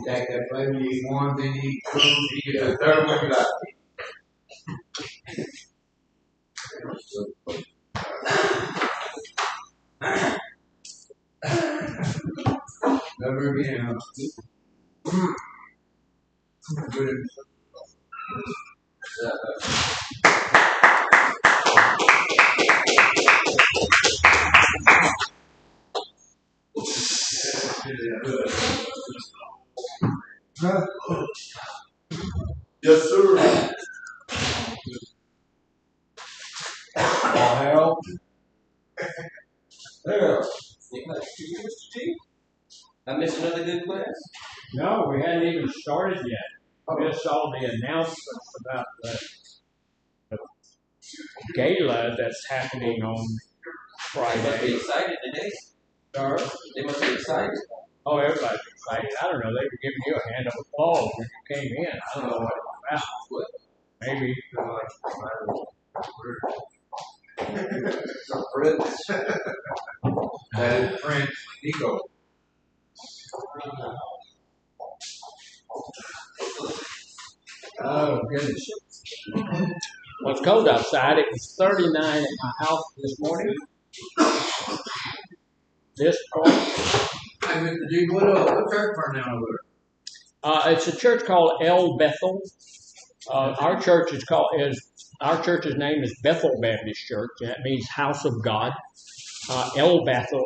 take that plate, you eat one, then you eat two, you get the third one, you like never again. Good. Yes, sir. Hell. There. I missed another good class? No, we hadn't even started yet. We just saw the announcements about the gala that's happening on They must be Friday. excited today. They must be excited. Oh, everybody's excited. I don't know. They were giving you a hand of applause when you came in. I don't know what it's about. Maybe. That is French. Nico. Oh, goodness. Well, it's cold outside. It was 39 at my house this morning. This point. Hey, Mr. G, what church burn down over there? It's a church called El Bethel. Our church's name is Bethel Baptist Church. That means House of God. El Bethel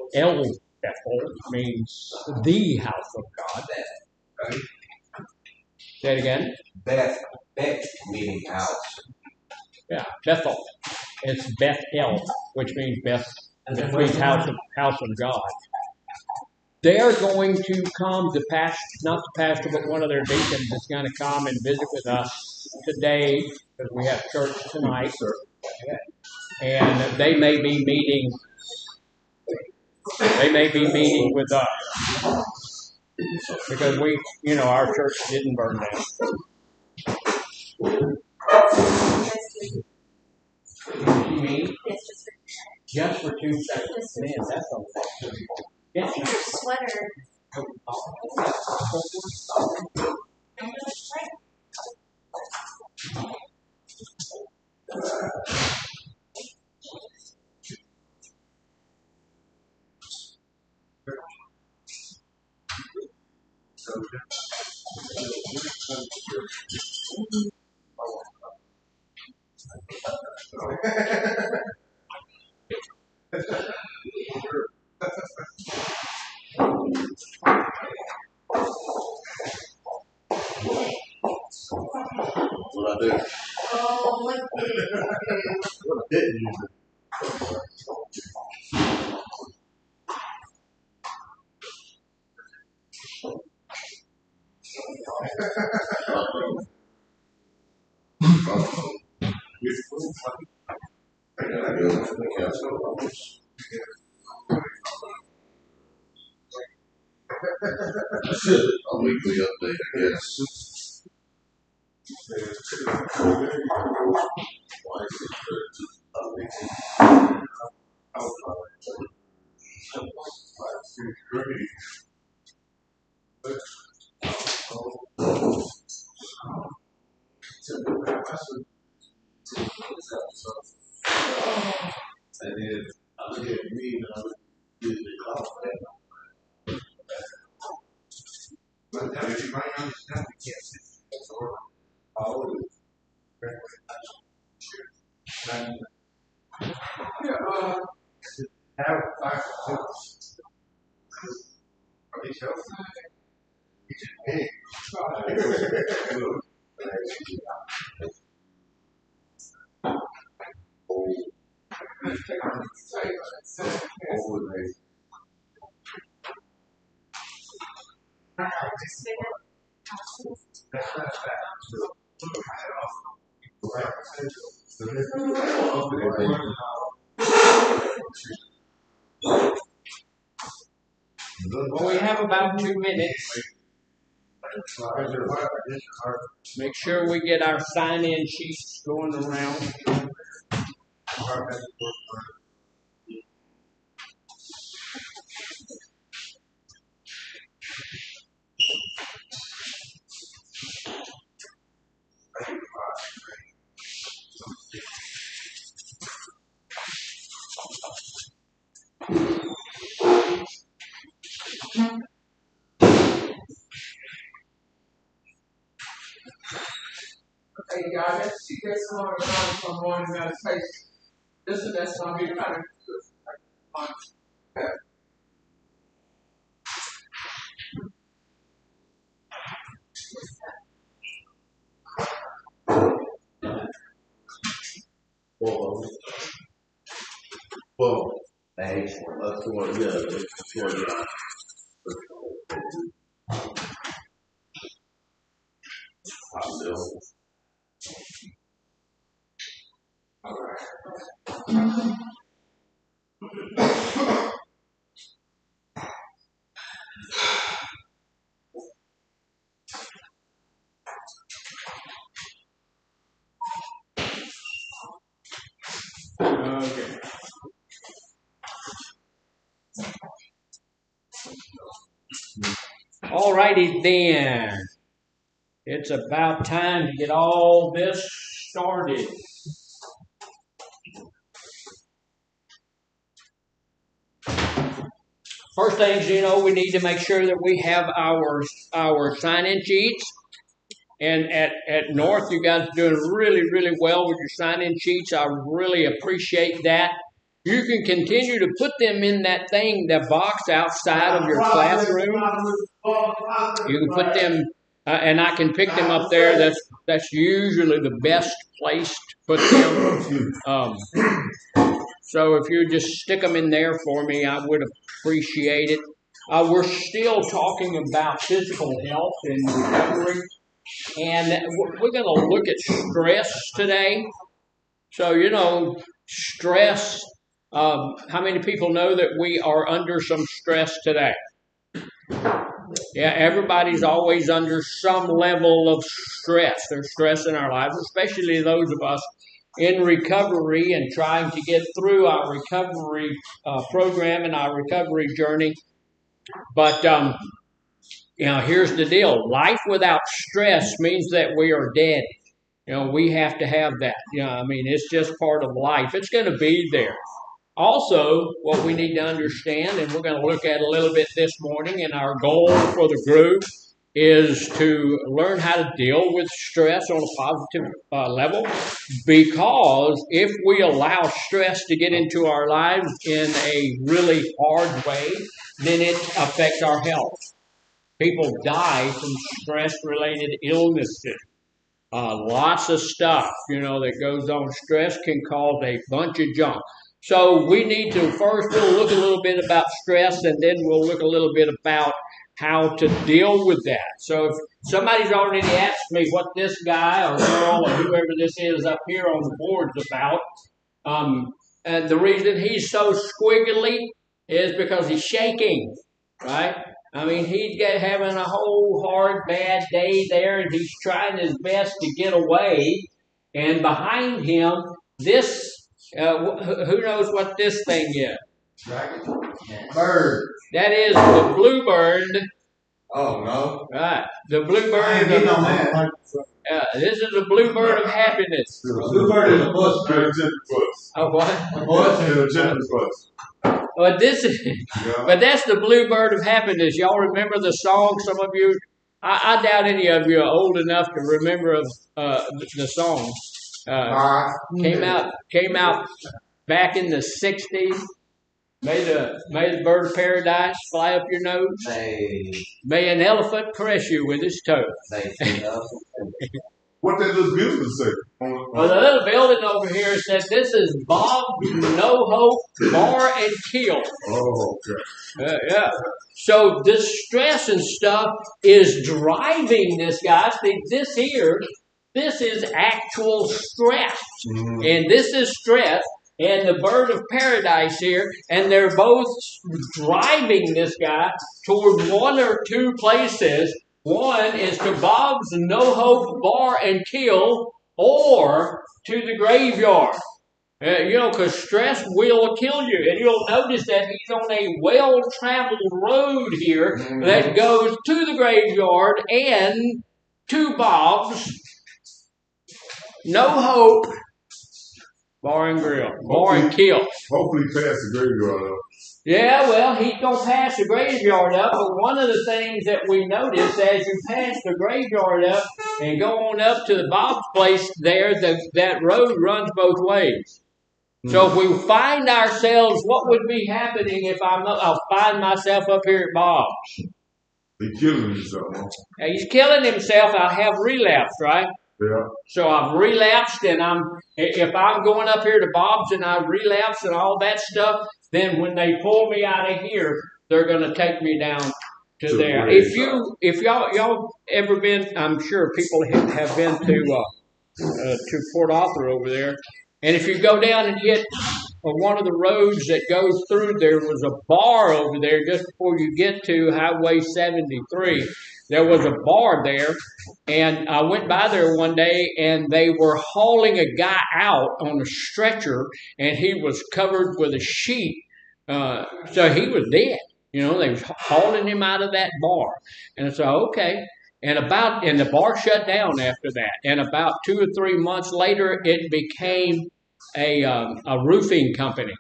means the House of God. Okay. Say it again. Beth meaning house. Yeah, Bethel. It's Bethel, which means which means House of God. They are going to come, not the pastor, but one of their deacons is going to come and visit with us today, because we have church tonight. And they may be meeting with us. Because our church didn't burn down. You mean? Just for 2 seconds. Man, that's a lot. Yes, Your sweater. What I do? Oh, what did you do? What didn't you do? A weekly update, I guess. Well, we have about 2 minutes. Make sure we get our sign-in sheets going around. Okay, y'all, let's see this one from morning meditation. This is that's gonna be kind of good. Well, thanks. That's the one, yeah, that's the one, yeah. Hot milk. Okay. All righty then. It's about time to get all this started. First things, we need to make sure that we have our sign-in sheets. And at North, you guys are doing really, really well with your sign-in sheets. I really appreciate that. You can continue to put them in that thing, that box outside of your classroom. You can put them, and I can pick them up there. That's usually the best place to put them. So if you just stick them in there for me, I would appreciate it. We're still talking about physical health and recovery. And we're going to look at stress today. So, stress, how many people know that we are under some stress today? Yeah, everybody's always under some level of stress. There's stress in our lives, especially those of us in recovery and trying to get through our recovery program and our recovery journey. But here's the deal. Life without stress means that we are dead. We have to have that. It's just part of life. It's going to be there. Also, what we need to understand, and we're going to look at a little bit this morning, and our goal for the group is to learn how to deal with stress on a positive level, because if we allow stress to get into our lives in a really hard way, then it affects our health. People die from stress-related illnesses. Lots of stuff, that goes on. Stress can cause a bunch of junk. So we need to we'll look a little bit about stress, and then we'll look a little bit about how to deal with that. So if somebody's already asked me what this guy or girl or whoever this is up here on the board's about, and the reason he's so squiggly is because he's shaking, right? He's having a whole hard, bad day there, and he's trying his best to get away. And behind him, this, who knows what this thing is? Bird. That is the bluebird. Oh, no. Right. The bluebird. I ain't getting on that. This is the bluebird of happiness. Bluebird is a bush. Oh, what? A bush is a gentleman's bush. But that's the bluebird of happiness. Y'all remember the song? Some of you, I doubt any of you are old enough to remember the song. Came out back in the 60s. May the bird of paradise fly up your nose. May an elephant caress you with his toes. What that little building say? Well, the little building over here says this is Bob No Hope Bar and Kill. Oh, okay. Yeah. So this stress and stuff is driving this guy. See, this is actual stress. Mm-hmm. And this is stress. And the bird of paradise here, and they're both driving this guy toward one or two places. One is to Bob's No Hope Bar and Kill, or to the graveyard. Because stress will kill you. And you'll notice that he's on a well-traveled road here that goes to the graveyard and to Bob's No Hope Bar and grill. Bar and kill. Hopefully pass the graveyard up. Yeah, well, he's going to pass the graveyard up, but one of the things that we noticed as you pass the graveyard up and go on up to the Bob's place there, that road runs both ways. So if we find ourselves, what would be happening if I'll find myself up here at Bob's? He's killing himself. Huh? Now, he's killing himself. I have relapsed, right? Yeah. So I've relapsed, and if I'm going up here to Bob's and I relapse and all that stuff, then when they pull me out of here, they're going to take me down to there. If y'all ever been, I'm sure people have been to Port Arthur over there, and if you go down and hit one of the roads that goes through, there was a bar over there just before you get to Highway 73. There was a bar there, and I went by there one day, and they were hauling a guy out on a stretcher, and he was covered with a sheet, so he was dead. You know, they was hauling him out of that bar, and so okay. And the bar shut down after that. And about 2 or 3 months later, it became a roofing company.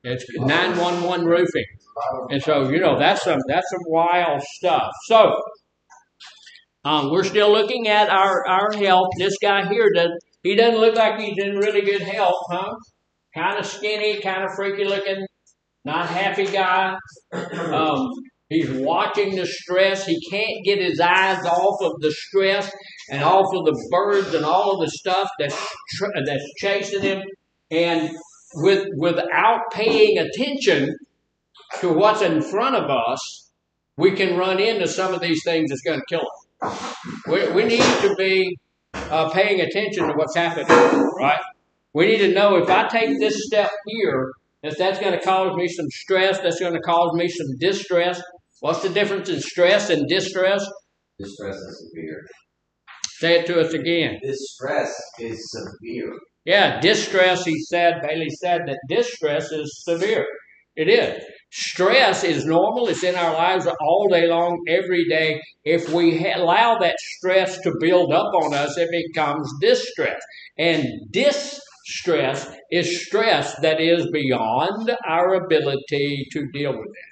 It's 911 roofing. And so, you know, that's some wild stuff. So we're still looking at our health. This guy here doesn't look like he's in really good health, huh? Kind of skinny, kind of freaky looking, not happy guy. He's watching the stress. He can't get his eyes off of the stress and off of the birds and all of the stuff that's chasing him. And without paying attention to what's in front of us, we can run into some of these things that's going to kill us. We need to be paying attention to what's happening, right? We need to know if I take this step here, if that's going to cause me some stress, that's going to cause me some distress. What's the difference in stress and distress? Distress is severe. Say it to us again. Distress is severe. Yeah, distress, Bailey said that distress is severe. It is. Stress is normal. It's in our lives all day long, every day. If we allow that stress to build up on us, it becomes distress. And distress is stress that is beyond our ability to deal with it.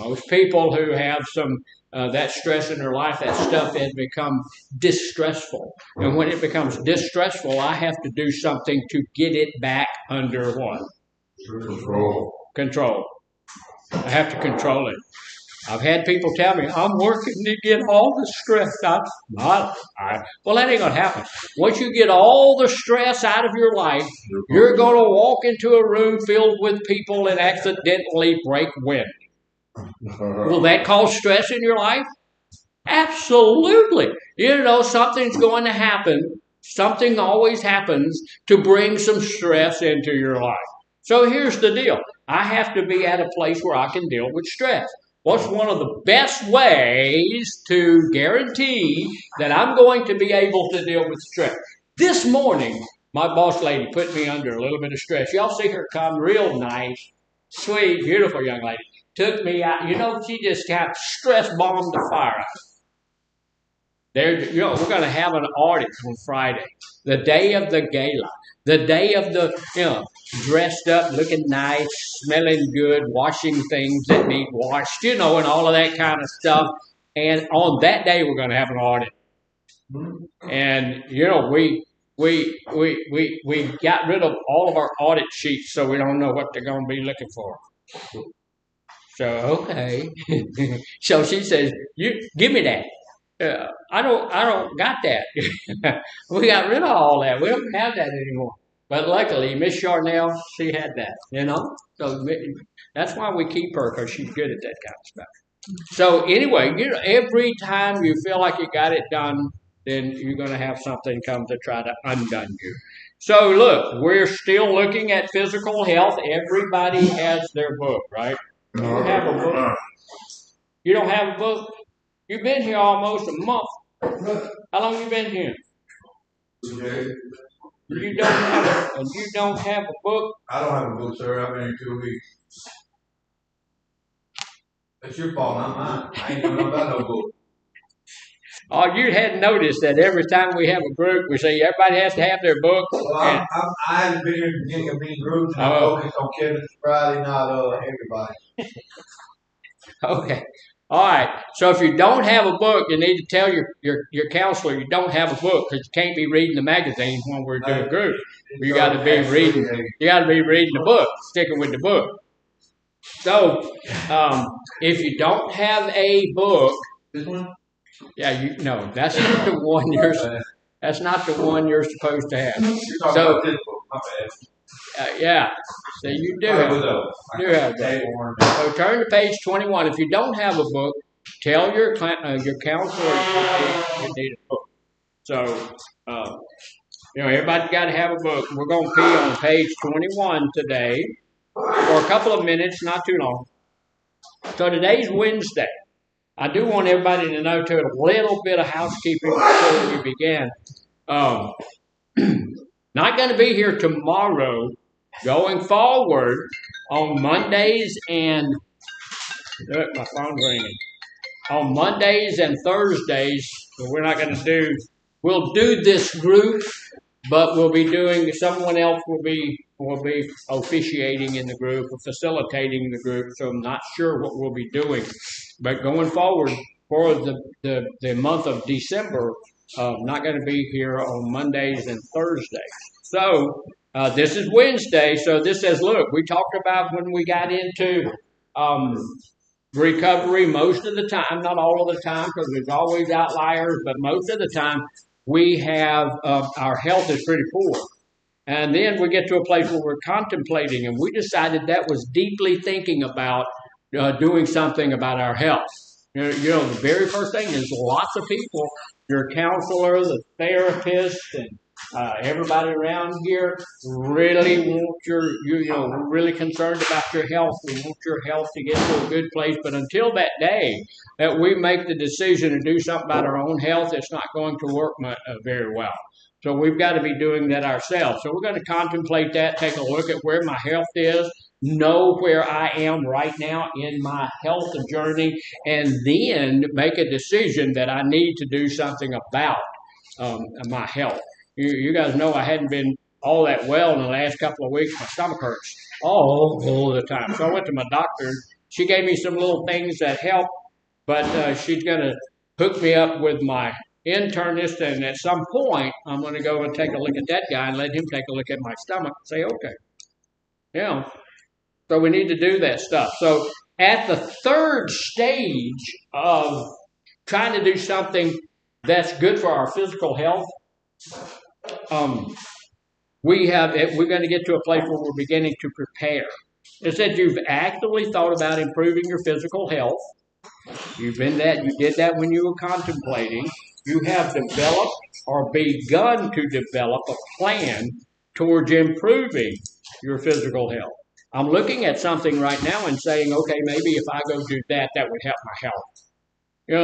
Most people who have some that stress in their life, that stuff has become distressful. And when it becomes distressful, I have to do something to get it back under what? Control. I have to control it. I've had people tell me, I'm working to get all the stress out. Well, that ain't going to happen. Once you get all the stress out of your life, you're going to walk into a room filled with people and accidentally break wind. Will that cause stress in your life? Absolutely. You know, something's going to happen. Something always happens to bring some stress into your life. So here's the deal. I have to be at a place where I can deal with stress. What's one of the best ways to guarantee that I'm going to be able to deal with stress? This morning, my boss lady put me under a little bit of stress. Y'all see her come, real nice, sweet, beautiful young lady. Took me out. You know, she just got stress bombed the fire out. There, you know, we're going to have an audit on Friday, the day of the gala, the day of the, you know, dressed up, looking nice, smelling good, washing things that need washed, you know, and all of that kind of stuff. And on that day, we're going to have an audit. And, you know, we got rid of all of our audit sheets, so we don't know what they're going to be looking for. So, okay. So she says, "You give me that." I don't got that. We got rid of all that. We don't have that anymore. But luckily, Miss Charnel, she had that, you know. So that's why we keep her, because she's good at that kind of stuff. So anyway, you know, every time you feel like you got it done, then you're going to have something come to try to undone you. So look, we're still looking at physical health. Everybody has their book, right? You don't have a book. You don't have a book? You've been here almost a month. How long you been here? Okay. You don't have a book? I don't have a book, sir. I've been here 2 weeks. That's your fault, not mine. I ain't know about no book. Oh, you hadn't noticed that every time we have a group, we say everybody has to have their book. Well, And, I haven't been in the beginning of being groups, and Oh. I'm focused on Kevin Friday, not everybody. okay. All right. So if you don't have a book, you need to tell your counselor you don't have a book because you can't be reading the magazines when we're doing groups. You got to be reading. You got to be reading the book, sticking with the book. So if you don't have a book, This one? yeah, no, that's not the one you're. That's not the one you're supposed to have. You're talking So, about this book. My bad. yeah. So you do have that. So turn to page 21. If you don't have a book, tell your counselor you need a book. So, everybody's got to have a book. We're going to be on page 21 today for a couple of minutes, not too long. So today's Wednesday. I do want everybody to know, too, a little bit of housekeeping before we begin. Not going to be here tomorrow. Going forward on Mondays and my phone's ringing. On Mondays and Thursdays, we're not going to do. We'll do this group, but we'll be doing. Someone else will be officiating in the group or facilitating the group. So I'm not sure what we'll be doing. But going forward for the month of December, not going to be here on Mondays and Thursdays. So this is Wednesday. So this says, look, we talked about when we got into recovery most of the time, not all of the time, because there's always outliers, but most of the time we have our health is pretty poor. And then we get to a place where we're contemplating, and we decided that was deeply thinking about doing something about our health. The very first thing is lots of people, your counselor, the therapist, and everybody around here really want we're really concerned about your health. We want your health to get to a good place. But until that day that we make the decision to do something about our own health, it's not going to work very well. So we've got to be doing that ourselves. So we're going to contemplate that, take a look at where my health is, know where I am right now in my health journey, and then make a decision that I need to do something about my health. You guys know I hadn't been all that well in the last couple of weeks. My stomach hurts all the time. So I went to my doctor. She gave me some little things that help, but she's going to hook me up with my internist, and at some point, I'm going to go and take a look at that guy and let him take a look at my stomach and say, okay. So we need to do that stuff. So at the third stage of trying to do something that's good for our physical health, we're going to get to a place where we're beginning to prepare. It said you've actively thought about improving your physical health. You did that when you were contemplating. You have developed or begun to develop a plan towards improving your physical health. I'm looking at something right now and saying, okay, maybe if I go do that, that would help my health.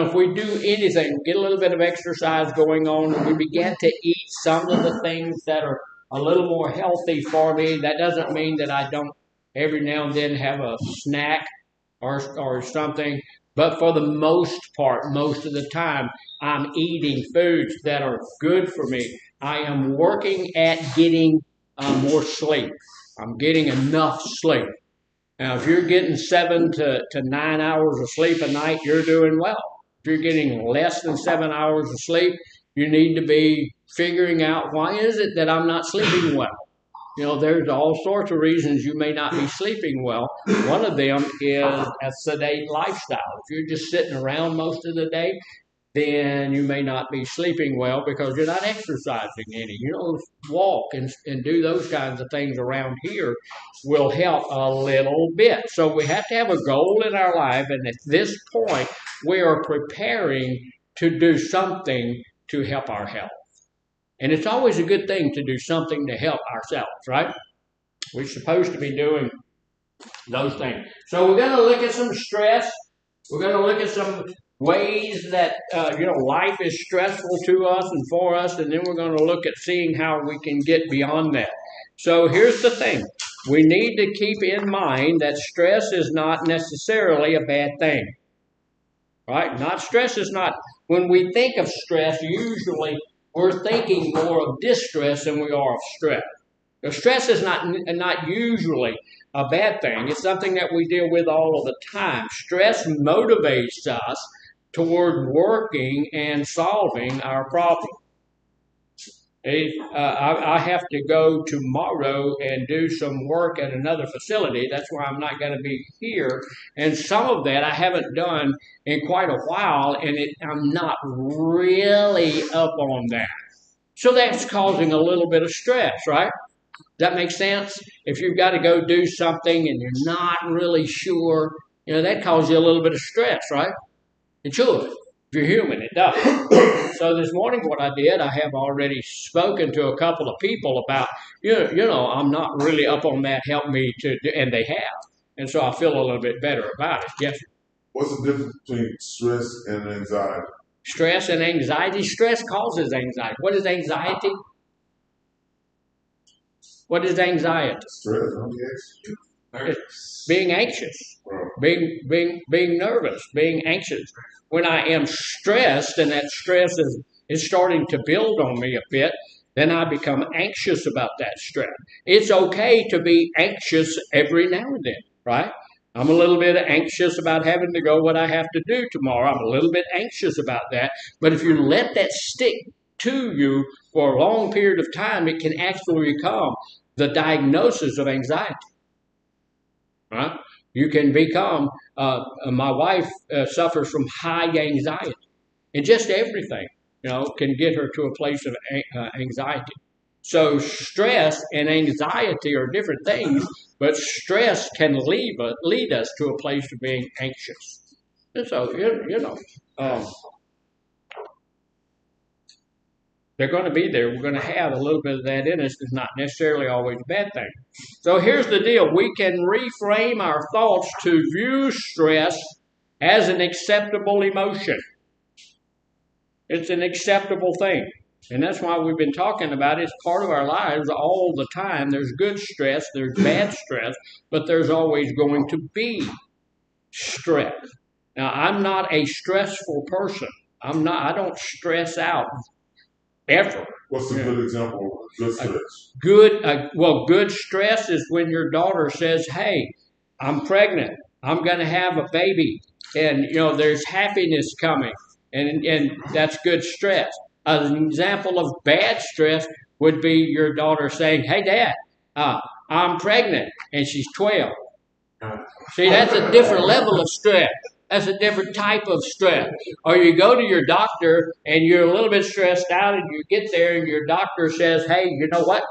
If we do anything, get a little bit of exercise going on, and we begin to eat some of the things that are a little more healthy for me, that doesn't mean that I don't every now and then have a snack or something. But for the most part, most of the time, I'm eating foods that are good for me. I am working at getting more sleep. I'm getting enough sleep. Now, if you're getting 7 to 9 hours of sleep a night, you're doing well. If you're getting less than 7 hours of sleep, you need to be figuring out, why is it that I'm not sleeping well? There's all sorts of reasons you may not be sleeping well. One of them is a sedate lifestyle. If you're just sitting around most of the day, then you may not be sleeping well because you're not exercising any. Walk and do those kinds of things around here will help a little bit. So we have to have a goal in our life, and at this point, we are preparing to do something to help our health. And it's always a good thing to do something to help ourselves, right? We're supposed to be doing those things. So we're going to look at some stress. We're going to look at some ways that, life is stressful to us and for us, and then we're going to look at seeing how we can get beyond that. So here's the thing. We need to keep in mind that stress is not necessarily a bad thing. Right? Stress is not when we think of stress, usually we're thinking more of distress than we are of stress. Now, stress is not usually a bad thing. It's something that we deal with all of the time. Stress motivates us toward working and solving our problem. I have to go tomorrow and do some work at another facility. That's why I'm not going to be here. And some of that I haven't done in quite a while, and I'm not really up on that. So that's causing a little bit of stress, right? Does that make sense? If you've got to go do something and you're not really sure, that causes you a little bit of stress, right? It should. If you're human, it does. So this morning what I did, I have already spoken to a couple of people about, I'm not really up on that, help me to do, and they have. And so I feel a little bit better about it. Yes. What's the difference between stress and anxiety? Stress and anxiety. Stress causes anxiety. What is anxiety? What is anxiety? Stress, It's being anxious, being nervous, being anxious. When I am stressed and that stress is starting to build on me a bit, then I become anxious about that stress. It's okay to be anxious every now and then, right? I'm a little bit anxious about having to go what I have to do tomorrow. I'm a little bit anxious about that. But if you let that stick to you for a long period of time, it can actually become the diagnosis of anxiety. Right? You can become, my wife suffers from high anxiety. And just everything, can get her to a place of anxiety. So stress and anxiety are different things, but stress can lead us to a place of being anxious. And so, they're going to be there. We're going to have a little bit of that in us. It's not necessarily always a bad thing. So here's the deal. We can reframe our thoughts to view stress as an acceptable emotion. It's an acceptable thing. And that's why we've been talking about it. It's part of our lives all the time. There's good stress, there's bad stress, but there's always going to be stress. Now, I'm not a stressful person. I don't stress out ever. What's a good example of good stress? Good stress is when your daughter says, "Hey, I'm pregnant. I'm going to have a baby, and there's happiness coming," and that's good stress. An example of bad stress would be your daughter saying, "Hey, Dad, I'm pregnant," and she's 12. See, that's a different level of stress. That's a different type of stress. Or you go to your doctor and you're a little bit stressed out and you get there and your doctor says, "Hey, you know what?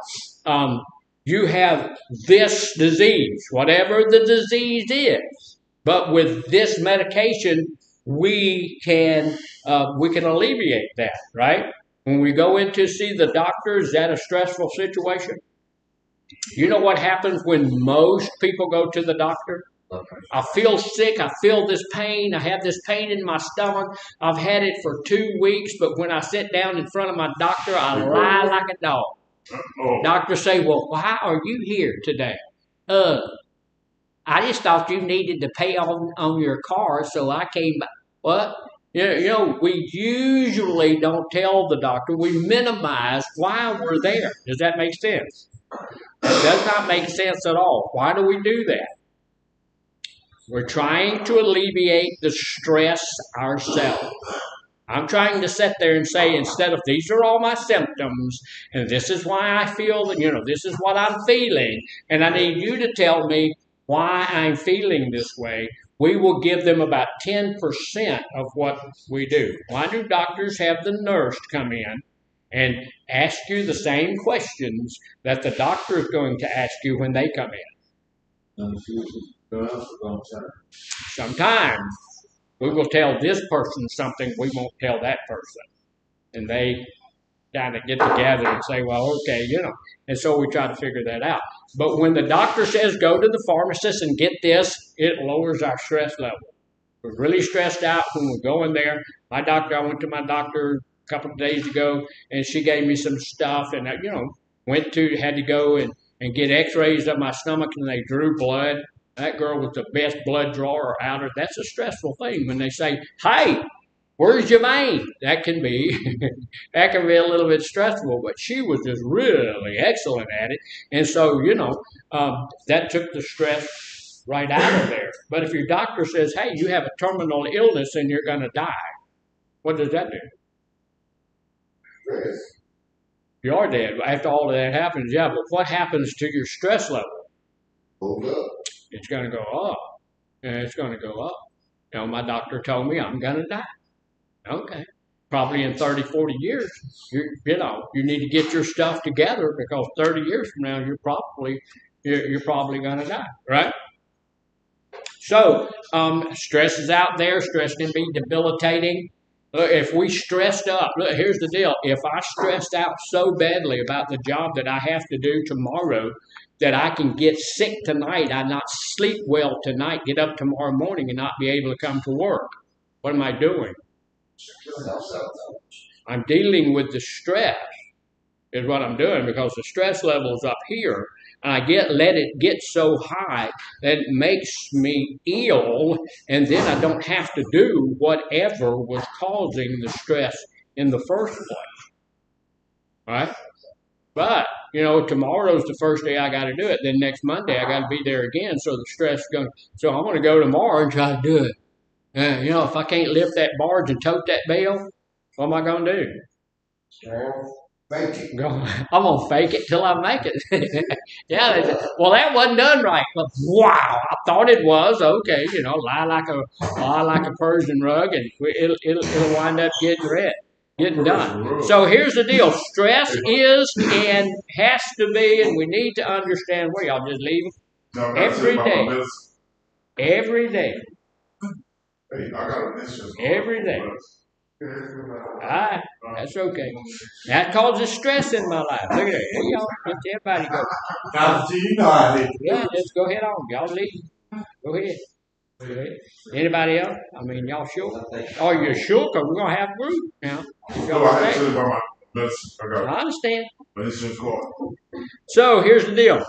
You have this disease, whatever the disease is. But with this medication, we can alleviate that," right? When we go in to see the doctor, is that a stressful situation? You know what happens when most people go to the doctor? I feel sick. I feel this pain. I have this pain in my stomach. I've had it for 2 weeks, but when I sit down in front of my doctor, I lie like a dog. Doctors say, "Well, why are you here today?" I just thought you needed to pay on your car, so I came by. What? We usually don't tell the doctor. We minimize why we're there. Does that make sense? It does not make sense at all. Why do we do that? We're trying to alleviate the stress ourselves. I'm trying to sit there and say, instead of these are all my symptoms, and this is why I feel that, this is what I'm feeling, and I need you to tell me why I'm feeling this way, we will give them about 10% of what we do. Why do doctors have the nurse come in and ask you the same questions that the doctor is going to ask you when they come in? Sometimes we will tell this person something we won't tell that person. And they kind of get together and say, "Well, okay, And so we try to figure that out. But when the doctor says go to the pharmacist and get this, it lowers our stress level. We're really stressed out when we go in there. I went to my doctor a couple of days ago, and she gave me some stuff, and, had to go and get x-rays of my stomach, and they drew blood. That girl was the best blood drawer out. That's a stressful thing when they say, "Hey, Where's your vein? That can be that can be a little bit stressful, but she was just really excellent at it. And so, that took the stress right out of there. But if your doctor says, hey, you have a terminal illness and you're going to die, what does that do? Stress. You are dead. After all of that happens, yeah, but what happens to your stress level? Hold up. It's going to go up. And it's going to go up. My doctor told me I'm going to die. Okay. Probably in 30, 40 years, you need to get your stuff together because 30 years from now, you're probably going to die, right? So, stress is out there. Stress can be debilitating. If we stressed up, look, here's the deal. If I stressed out so badly about the job that I have to do tomorrow that I can get sick tonight, I not sleep well tonight, get up tomorrow morning and not be able to come to work, what am I doing? I'm dealing with the stress is what I'm doing because the stress level is up here and I let it get so high that it makes me ill and then I don't have to do whatever was causing the stress in the first place. Right? But, tomorrow's the first day I got to do it. Then next Monday I got to be there again. So the stress is going. So I'm going to go tomorrow and try to do it. If I can't lift that barge and tote that bale, what am I going to do? Fake it. I'm going to fake it till I make it. Yeah. Well, that wasn't done right. But wow, I thought it was. Okay, lie like a Persian rug, and it'll wind up getting done. So here's the deal. Stress is and has to be, and we need to understand where y'all just leave No, every day. Every day. Hey, I got a mission. Every day. Alright, that's okay. That causes stress in my life. Look at that. Here y'all, let everybody go. Now, do you know how they Yeah, just go ahead on. Y'all leave. Go ahead. Anybody else? I mean, y'all sure? Are you sure? Because we're going to have a group now. No, I had to tell you about my medicine. I got I understand. medicine card. So here's the deal.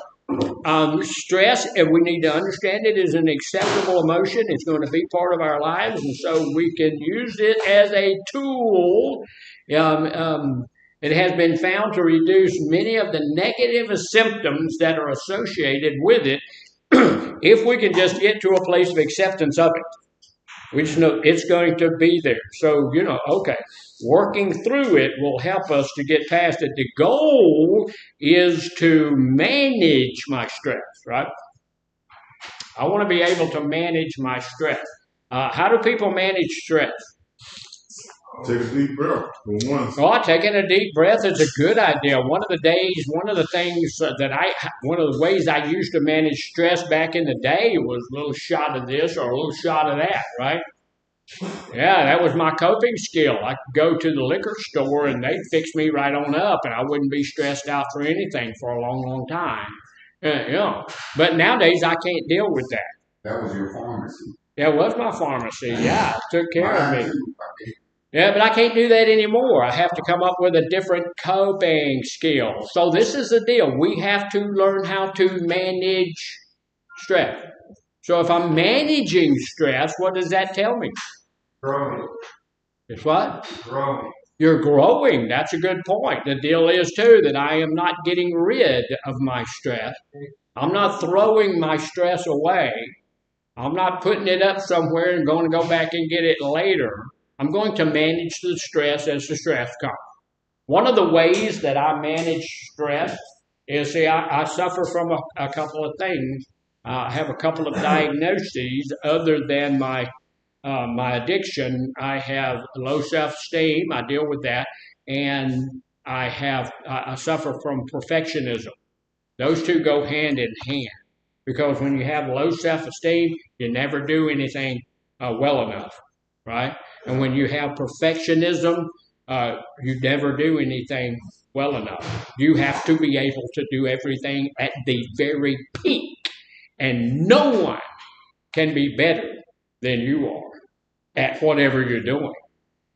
Stress, and we need to understand it, is an acceptable emotion. It's going to be part of our lives, and so we can use it as a tool. It has been found to reduce many of the negative symptoms that are associated with it if we can just get to a place of acceptance of it. We just know it's going to be there. So, okay, working through it will help us to get past it. The goal is to manage my stress, right? I want to be able to manage my stress. How do people manage stress? Take a deep breath. Taking a deep breath is a good idea. One of the ways I used to manage stress back in the day was a little shot of this or a little shot of that, right? Yeah, that was my coping skill. I could go to the liquor store and they'd fix me right on up and I wouldn't be stressed out for anything for a long, long time. But nowadays I can't deal with that. That was your pharmacy. Yeah, it was my pharmacy. Yeah, it took care of me. Yeah, but I can't do that anymore. I have to come up with a different coping skill. So this is the deal. We have to learn how to manage stress. So if I'm managing stress, what does that tell me? growing? It's what? Growing. You're growing. That's a good point. The deal is, too, that I am not getting rid of my stress. I'm not throwing my stress away. I'm not putting it up somewhere and going to go back and get it later. I'm going to manage the stress as the stress comes. One of the ways that I manage stress is, I suffer from a couple of things. I have a couple of diagnoses other than my addiction. I have low self-esteem. I deal with that. And I suffer from perfectionism. Those two go hand in hand. Because when you have low self-esteem, you never do anything well enough, right? And when you have perfectionism, you never do anything well enough. You have to be able to do everything at the very peak. And no one can be better than you are at whatever you're doing.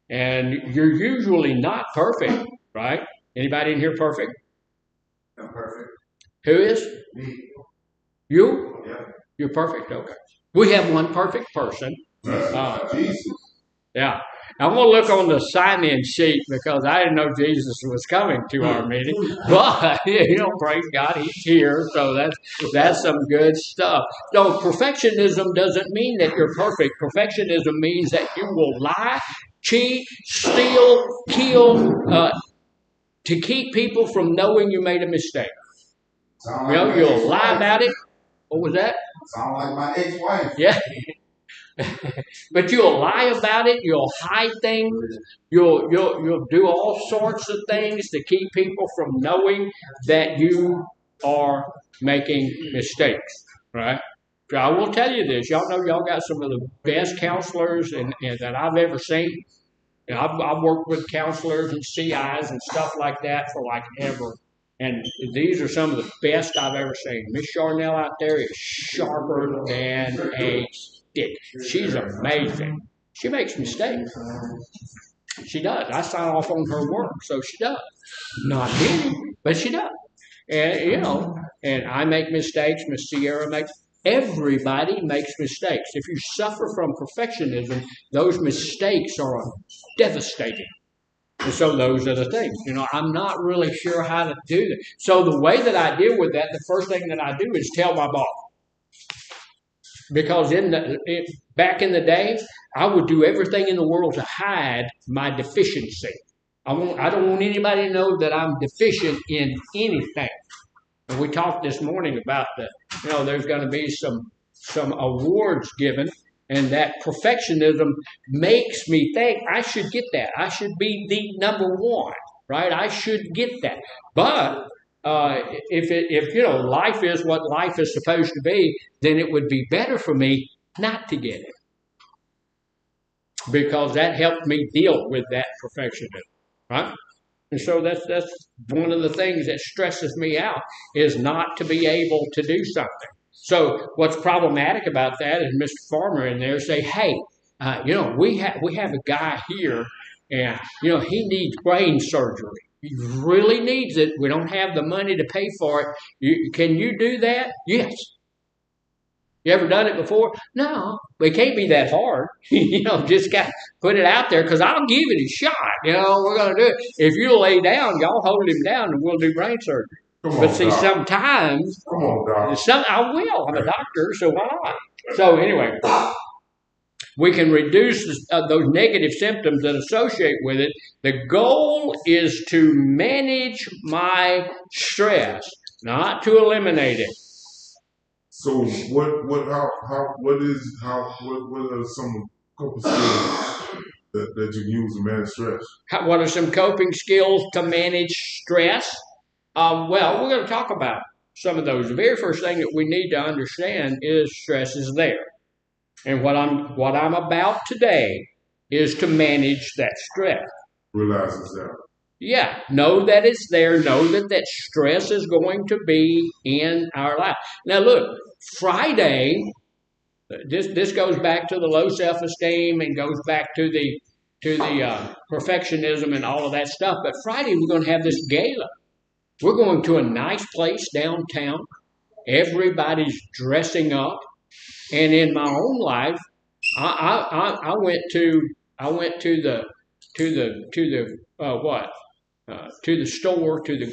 And you're usually not perfect, right? Anybody in here perfect? I'm perfect. Who is? Me. You? Yeah. You're perfect, okay. We have one perfect person. Jesus. Yeah. I'm gonna look on the sign-in sheet because I didn't know Jesus was coming to our meeting. But praise God, He's here. So that's some good stuff. So perfectionism doesn't mean that you're perfect. Perfectionism means that you will lie, cheat, steal, kill, to keep people from knowing you made a mistake. Sound like my You'll ex-wife. lie about it. What was that? Sound like my ex-wife. Yeah. But you'll lie about it. You'll hide things. You'll do all sorts of things to keep people from knowing that you are making mistakes. Right? So I will tell you this. Y'all know y'all got some of the best counselors and that I've ever seen. I've worked with counselors and CIs and stuff like that for like ever. And these are some of the best I've ever seen. Miss Charnel out there is sharper than a stick. She's amazing. She makes mistakes. She does. I sign off on her work, so she does. Not many, but she does. And and I make mistakes. Miss Sierra makes. Everybody makes mistakes. If you suffer from perfectionism, those mistakes are devastating. And so those are the things. I'm not really sure how to do that. So the way that I deal with that, the first thing that I do is tell my boss. Because back in the day, I would do everything in the world to hide my deficiency. I don't want anybody to know that I'm deficient in anything. And we talked this morning about there's going to be some awards given. And that perfectionism makes me think I should get that. I should be the number one, right? I should get that. But if life is what life is supposed to be, then it would be better for me not to get it, because that helped me deal with that perfectionism, right? And so that's one of the things that stresses me out, is not to be able to do something. So what's problematic about that is Mr. Farmer in there say, hey, we have a guy here, and he needs brain surgery. He really needs it. We don't have the money to pay for it. Can you do that? Yes. You ever done it before? No. It can't be that hard. Just got to put it out there, because I'll give it a shot. We're going to do it. If you lay down, y'all hold him down, and we'll do brain surgery. But see, Doc. sometimes, Come on, Doc. I will. I'm a doctor, so why not? So anyway, we can reduce those negative symptoms that associate with it. The goal is to manage my stress, not to eliminate it. So what are some couple skills that you use to manage stress? What are some coping skills to manage stress? Well, we're going to talk about some of those. The very first thing that we need to understand is stress is there. And what I'm about today is to manage that stress. Realize it's there. Yeah, know that it's there. Know that stress is going to be in our life. Now, look, Friday, this goes back to the low self-esteem and goes back to the perfectionism and all of that stuff. But Friday, we're going to have this gala. We're going to a nice place downtown. Everybody's dressing up, and in my own life, I went to the store, to the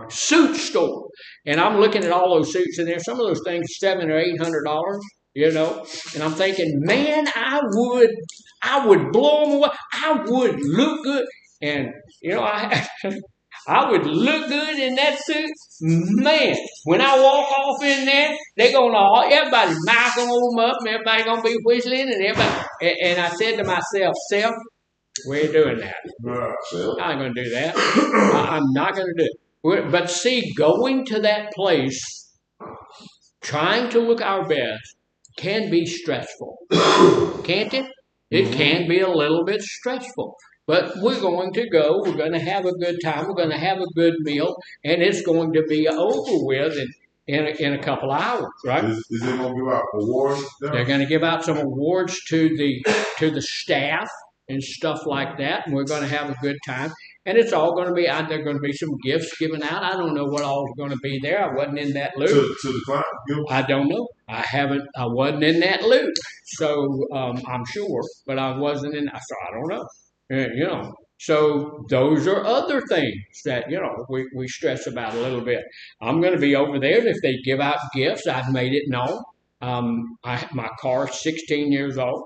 suit store, and I'm looking at all those suits in there. Some of those things $700 or $800, and I'm thinking, man, I would blow them away. I would look good, and I would look good in that suit. Man, when I walk off in there, everybody's mouthing them up, and everybody's going to be whistling, and everybody. And I said to myself, Self, we ain't doing that. I ain't going to do that. I'm not going to do it. But see, going to that place, trying to look our best, can be stressful. Can't it? It can be a little bit stressful. But we're going to go. We're going to have a good time. We're going to have a good meal, and it's going to be over with in a couple of hours, right? Is they going to give out awards? They're going to give out some awards to the staff and stuff like that, and we're going to have a good time. And it's all going to be, there are going to be some gifts given out. I don't know what all's going to be there. I wasn't in that loop. To the client, I don't know. I wasn't in that loop. So I'm sure, but I wasn't in, so I don't know. You know, so those are other things that, you know, we stress about a little bit. I'm going to be over there, and if they give out gifts, I've made it known. My car's 16 years old,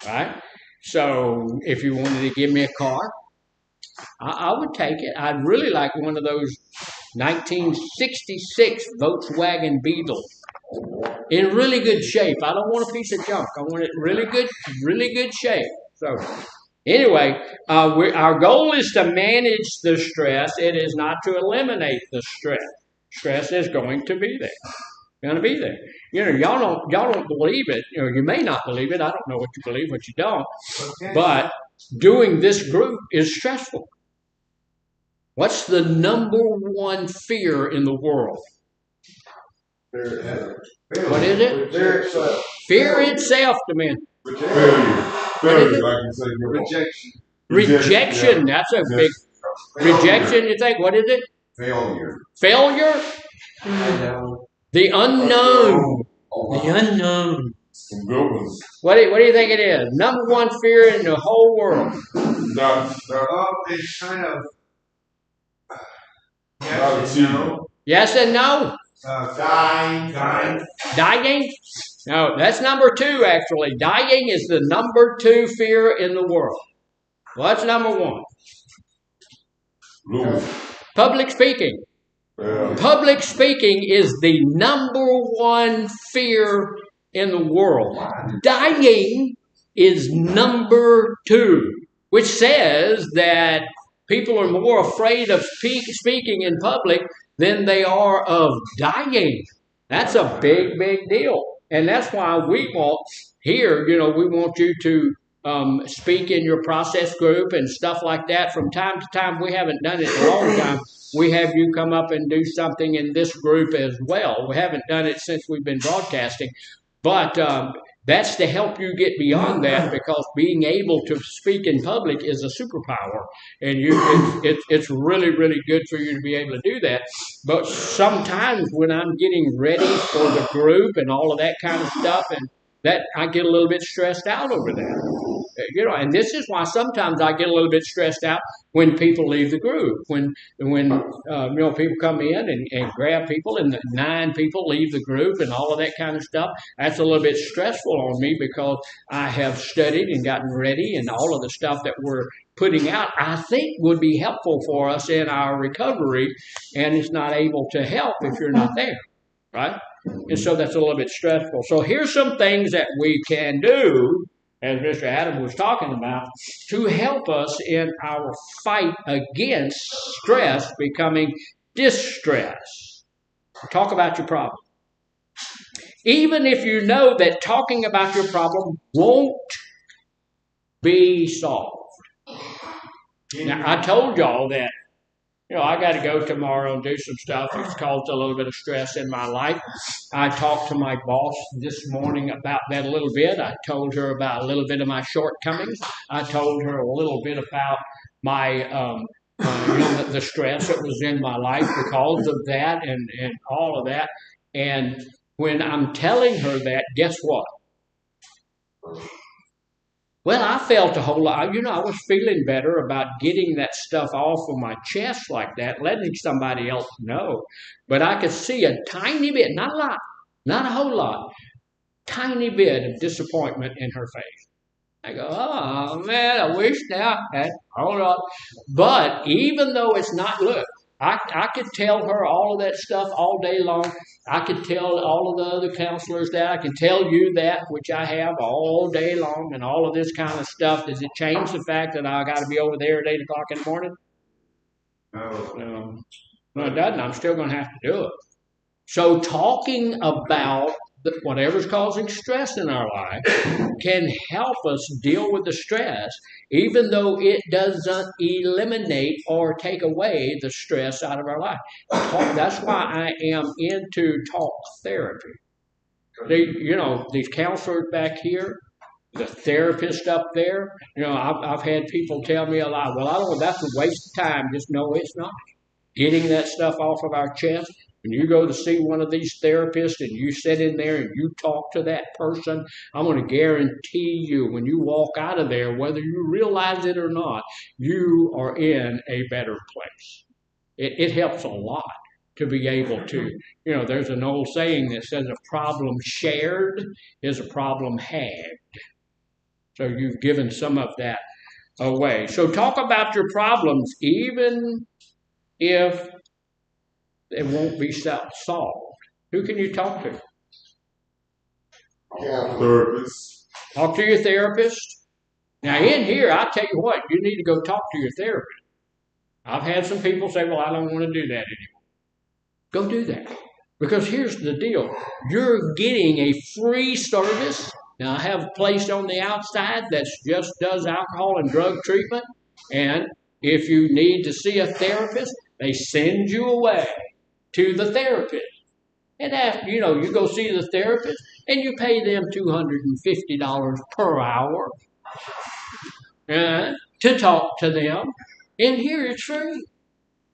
right? So if you wanted to give me a car, I would take it. I'd really like one of those 1966 Volkswagen Beetle in really good shape. I don't want a piece of junk. I want it really good shape. So anyway, our goal is to manage the stress. It is not to eliminate the stress. Stress is going to be there. Going to be there. You know, y'all don't believe it. You know, you may not believe it. I don't know what you believe, what you don't. But doing this group is stressful. What's the number one fear in the world? What is it? Fear itself, to me. failure, like you say, Rejection. Rejection. That's a big rejection. You think? What is it? Failure. Failure. The unknown. The unknown. Some good ones. What do you think it is? Number one fear in the whole world. It's kind of Yes and no. dying. Dying? No, that's number two, actually. Dying is the number two fear in the world. What's number one? Lose. Public speaking. Yeah. Public speaking is the number one fear in the world. Dying is number two, which says that people are more afraid of speaking in public than they are of dying. That's a big, big deal. And that's why we want here, you know, we want you to speak in your process group and stuff like that. From time to time, we haven't done it in a long time. We have you come up and do something in this group as well. We haven't done it since we've been broadcasting. But that's to help you get beyond that, because being able to speak in public is a superpower. And it's really, really good for you to be able to do that. But sometimes when I'm getting ready for the group and all of that kind of stuff, and that I get a little bit stressed out over that. You know, and this is why sometimes I get a little bit stressed out when people leave the group. When you know, people come in and grab people, and 9 people leave the group and all of that kind of stuff. That's a little bit stressful on me, because I have studied and gotten ready, and all of the stuff that we're putting out, I think, would be helpful for us in our recovery, and it's not able to help if you're not there, right? And so that's a little bit stressful. So here's some things that we can do, as Mr. Adam was talking about, to help us in our fight against stress becoming distress. Talk about your problem. Even if you know that talking about your problem won't be solved. Now, I told y'all that, you know, I got to go tomorrow and do some stuff. It's caused a little bit of stress in my life. I talked to my boss this morning about that a little bit. I told her about a little bit of my shortcomings. I told her a little bit about my, you know, the stress that was in my life because of that and all of that. And when I'm telling her that, guess what? Well, I felt a whole lot, you know, I was feeling better about getting that stuff off of my chest like that, letting somebody else know. But I could see a tiny bit, not a lot, not a whole lot, tiny bit of disappointment in her face. I go, oh, man, I wish now I had, hold on. But even though it's not, look, I could tell her all of that stuff all day long. I could tell all of the other counselors that. I can tell you that, which I have all day long, and all of this kind of stuff. Does it change the fact that I got to be over there at 8 o'clock in the morning? No. No, it doesn't. I'm still going to have to do it. So talking about whatever's causing stress in our life can help us deal with the stress, even though it doesn't eliminate or take away the stress out of our life. That's why I am into talk therapy. You know, these counselors back here, the therapist up there. You know, I've had people tell me a lot. Well, I don't. That's a waste of time. Just no, it's not. Getting that stuff off of our chest. When you go to see one of these therapists and you sit in there and you talk to that person, I'm going to guarantee you when you walk out of there, whether you realize it or not, you are in a better place. It helps a lot to be able to, you know, there's an old saying that says a problem shared is a problem had. So you've given some of that away. So talk about your problems, even if it won't be solved. Who can you talk to? Therapist. Talk to your therapist. Now in here, I tell you what, you need to go talk to your therapist. I've had some people say, well, I don't want to do that anymore. Go do that. Because here's the deal. You're getting a free service. Now, I have a place on the outside that just does alcohol and drug treatment. And if you need to see a therapist, they send you away to the therapist. And after, you know, you go see the therapist and you pay them $250 per hour to talk to them. And here it's free.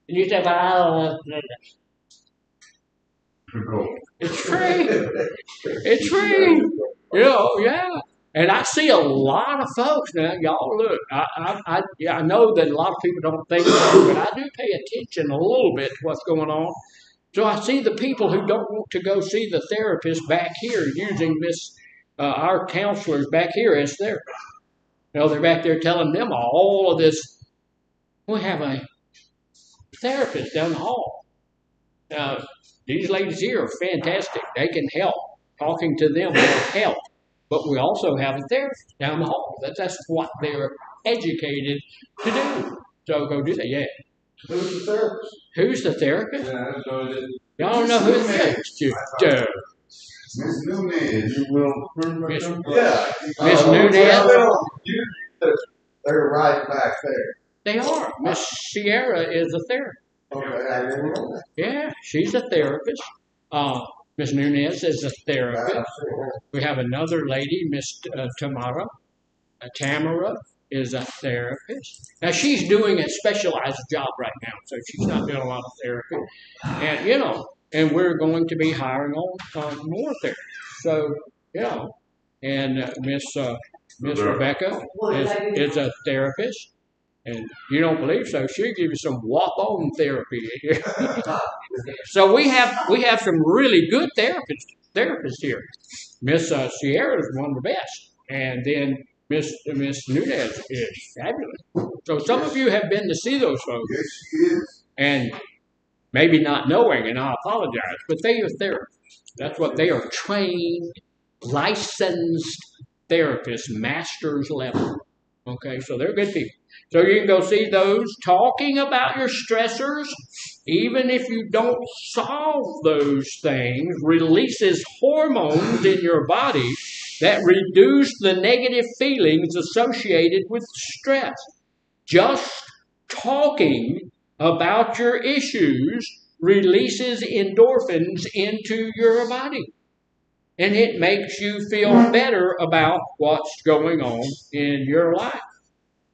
And you say, well, it's free. It's free. You know, yeah. And I see a lot of folks now. Y'all look, I know that a lot of people don't think so, but I do pay attention a little bit to what's going on. So I see the people who don't want to go see the therapist back here using our counselors back here as therapists. You know, they're back there telling them all of this. We have a therapist down the hall. Now, these ladies here are fantastic. They can help. Talking to them will help. But we also have a therapist down the hall. That's what they're educated to do. So go do that. Yeah. Who's the therapist? Who's the therapist? Yeah, I know that. Y'all don't know who the therapist is. Miss Nunez. You will. Yeah. Miss Nunez? They're right back there. They are. Miss Sierra is a therapist. Okay, I didn't know that. Yeah, she's a therapist. Miss Nunez is a therapist. We have another lady, Miss Tamara. Tamara is a therapist. Now she's doing a specialized job right now, so she's not doing a lot of therapy. And you know, and we're going to be hiring on more therapists. So you know, and Miss Rebecca is a therapist. And you don't believe so, she'll give you some walk-on therapy here. So we have some really good therapists here. Miss Sierra is one of the best, and then Miss Nunez is fabulous. So some of you have been to see those folks, Yes, she is. and maybe not knowing, and I apologize, but they are therapists. That's what they are, trained, licensed therapists, master's level. Okay, so they're good people. So you can go see those. Talking about your stressors, even if you don't solve those things, releases hormones in your body that reduce the negative feelings associated with stress. Just talking about your issues releases endorphins into your body. And it makes you feel better about what's going on in your life.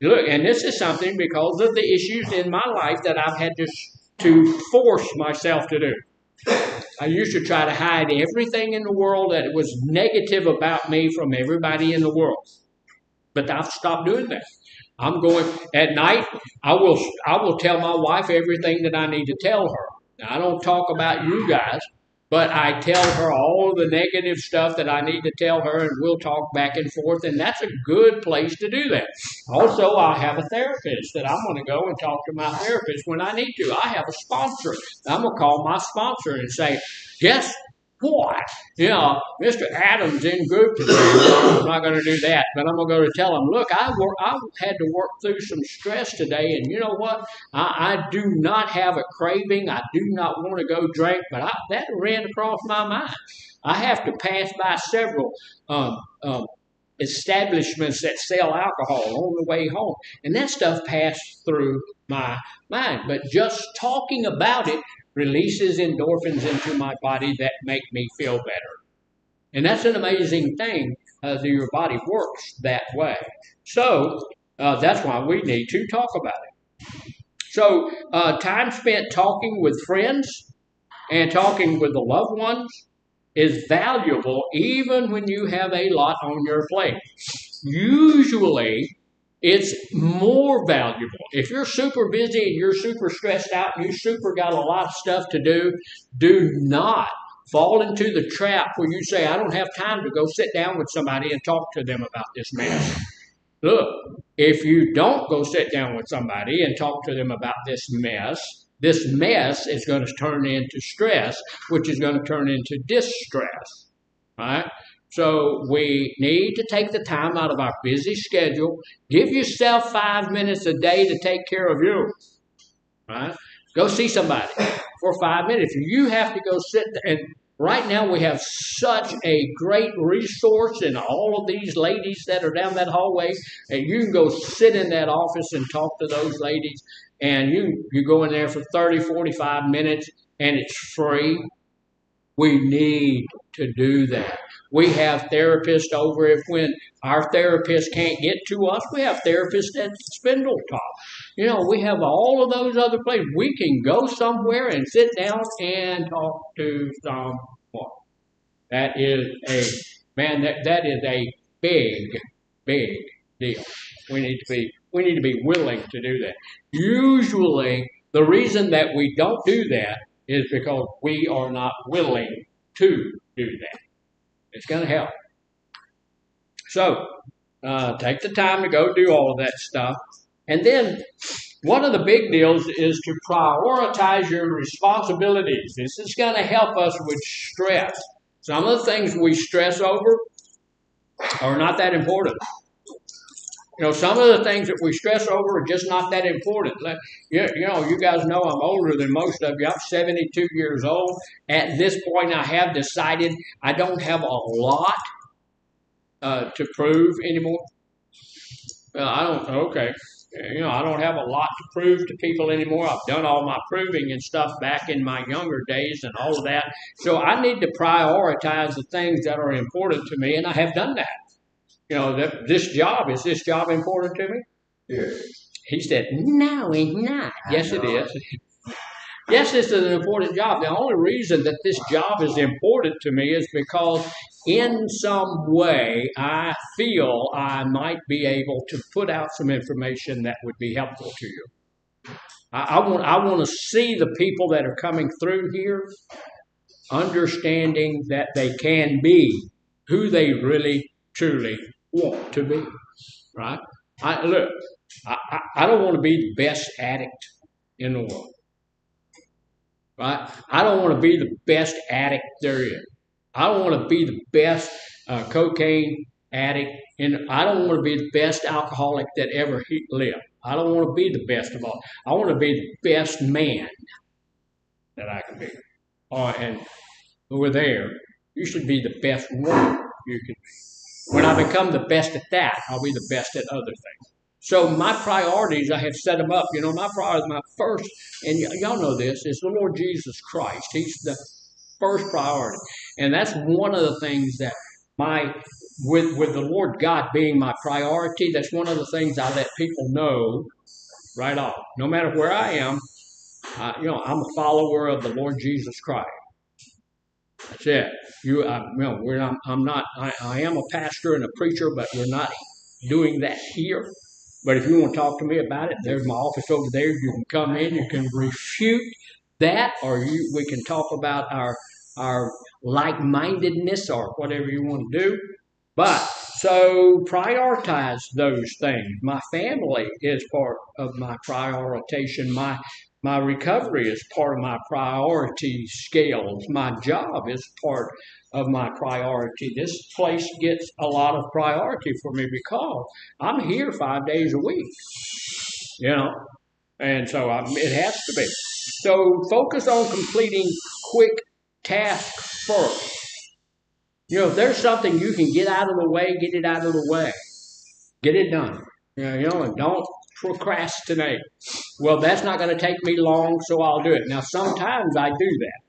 Look, and this is something because of the issues in my life that I've had to force myself to do. I used to try to hide everything in the world that was negative about me from everybody in the world. But I've stopped doing that. I'm going, at night, I will tell my wife everything that I need to tell her. Now, I don't talk about you guys, but I tell her all the negative stuff that I need to tell her, and we'll talk back and forth, and that's a good place to do that. Also, I have a therapist that I'm going to go and talk to my therapist when I need to. I have a sponsor. I'm going to call my sponsor and say, guess what? You know, Mr. Adams in group today. I'm not going to do that, but I'm going to go to tell him, look, I had to work through some stress today, and you know what? I do not have a craving. I do not want to go drink, but that ran across my mind. I have to pass by several establishments that sell alcohol on the way home, and that stuff passed through my mind. But just talking about it releases endorphins into my body that make me feel better. And that's an amazing thing your body works that way. So that's why we need to talk about it. So time spent talking with friends and talking with the loved ones is valuable even when you have a lot on your plate. Usually, it's more valuable. If you're super busy and you're super stressed out and you super got a lot of stuff to do not fall into the trap where you say, I don't have time to go sit down with somebody and talk to them about this mess. Look, if you don't go sit down with somebody and talk to them about this mess is going to turn into stress, which is going to turn into distress. Right? So we need to take the time out of our busy schedule. Give yourself 5 minutes a day to take care of you. Right? Go see somebody for 5 minutes. You have to go sit there. And right now we have such a great resource in all of these ladies that are down that hallway. And you can go sit in that office and talk to those ladies. And you go in there for 30, 45 minutes and it's free. We need to do that. We have therapists over. If when our therapist can't get to us, we have therapists at Spindletop. We have all of those other places. We can go somewhere and sit down and talk to someone. That is that is a big, big deal. We need to be willing to do that. Usually, the reason that we don't do that is because we are not willing to do that. It's going to help. So, take the time to go do all of that stuff. And then, one of the big deals is to prioritize your responsibilities. This is going to help us with stress. Some of the things we stress over are not that important. Some of the things that we stress over are just not that important. You guys know I'm older than most of you. I'm 72 years old. At this point, I have decided I don't have a lot to prove anymore. I don't have a lot to prove to people anymore. I've done all my proving and stuff back in my younger days and all of that. So I need to prioritize the things that are important to me, and I have done that. Is this job important to me? Yeah. He said, no, it's not. Yes, it is. Yes, this is an important job. The only reason that this job is important to me is because in some way I feel I might be able to put out some information that would be helpful to you. I want to see the people that are coming through here understanding that they can be who they really, truly want to be, right? I don't want to be the best addict in the world, right? I don't want to be the best addict there is. I don't want to be the best cocaine addict, and I don't want to be the best alcoholic that ever lived. I don't want to be the best of all. I want to be the best man that I can be. And over there, you should be the best woman you can be. When I become the best at that, I'll be the best at other things. So my priorities, I have set them up. My priority, my first, and y'all know this, is the Lord Jesus Christ. He's the first priority. And that's one of the things that with the Lord God being my priority, that's one of the things I let people know right off. No matter where I am, I'm a follower of the Lord Jesus Christ. That's it. I am a pastor and a preacher, but we're not doing that here. But if you want to talk to me about it, there's my office over there. You can come in, you can refute that, or we can talk about our like-mindedness or whatever you want to do. But so prioritize those things. My family is part of my prioritization. My recovery is part of my priority scales. My job is part of my priority. This place gets a lot of priority for me because I'm here 5 days a week, and so it has to be. So focus on completing quick tasks first. If there's something you can get out of the way, get it out of the way. Get it done. And don't procrastinate. Well, that's not going to take me long, so I'll do it. Now, sometimes I do that.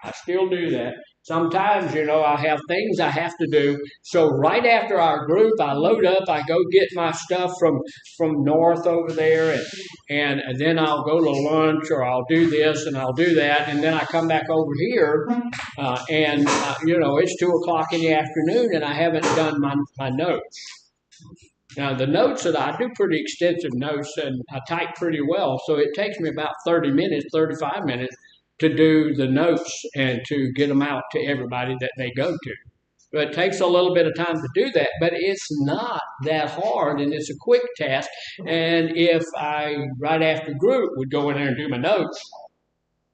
I still do that. Sometimes, I have things I have to do. So right after our group, I load up, I go get my stuff from north over there, and then I'll go to lunch, or I'll do this and I'll do that, and then I come back over here, and it's 2 o'clock in the afternoon, and I haven't done my notes. Now, the notes that I do pretty extensive notes, and I type pretty well, so it takes me about 30 minutes, 35 minutes to do the notes and to get them out to everybody that they go to. But it takes a little bit of time to do that, but it's not that hard, and it's a quick task. And if I, right after group, would go in there and do my notes,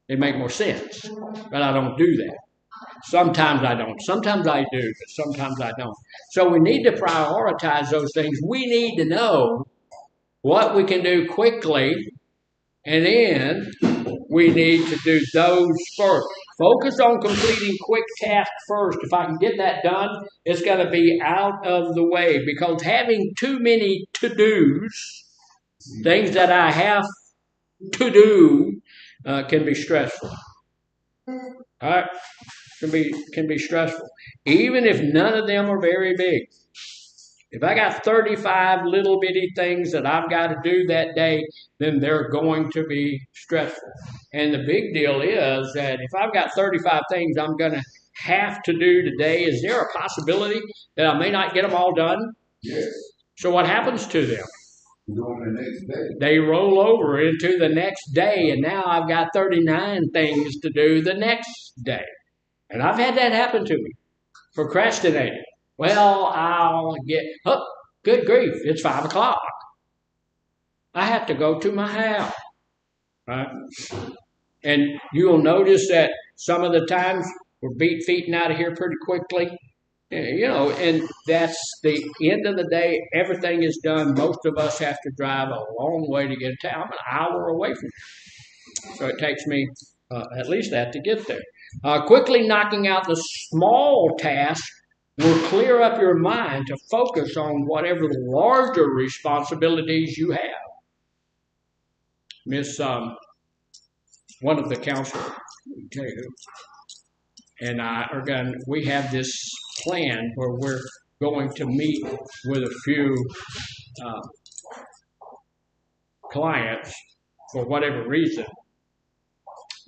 it'd make more sense. But I don't do that. Sometimes I don't. Sometimes I do, but sometimes I don't. So we need to prioritize those things. We need to know what we can do quickly, and then we need to do those first. Focus on completing quick tasks first. If I can get that done, it's got to be out of the way, because having too many to-dos, things that I have to do, can be stressful. All right? Can be stressful, even if none of them are very big. If I got 35 little bitty things that I've got to do that day, then they're going to be stressful. And the big deal is that if I've got 35 things I'm going to have to do today, is there a possibility that I may not get them all done? Yes. So what happens to them? Going the next day. They roll over into the next day, and now I've got 39 things to do the next day. And I've had that happen to me. Procrastinating. Well, I'll get, good grief, it's 5 o'clock. I have to go to my house. Right? And you'll notice that some of the times we're feeting out of here pretty quickly. And that's the end of the day. Everything is done. Most of us have to drive a long way to get to town. I'm an hour away from here. So it takes me at least that to get there. Quickly knocking out the small tasks will clear up your mind to focus on whatever larger responsibilities you have. One of the counselors, and I are we have this plan where we're going to meet with a few clients for whatever reason.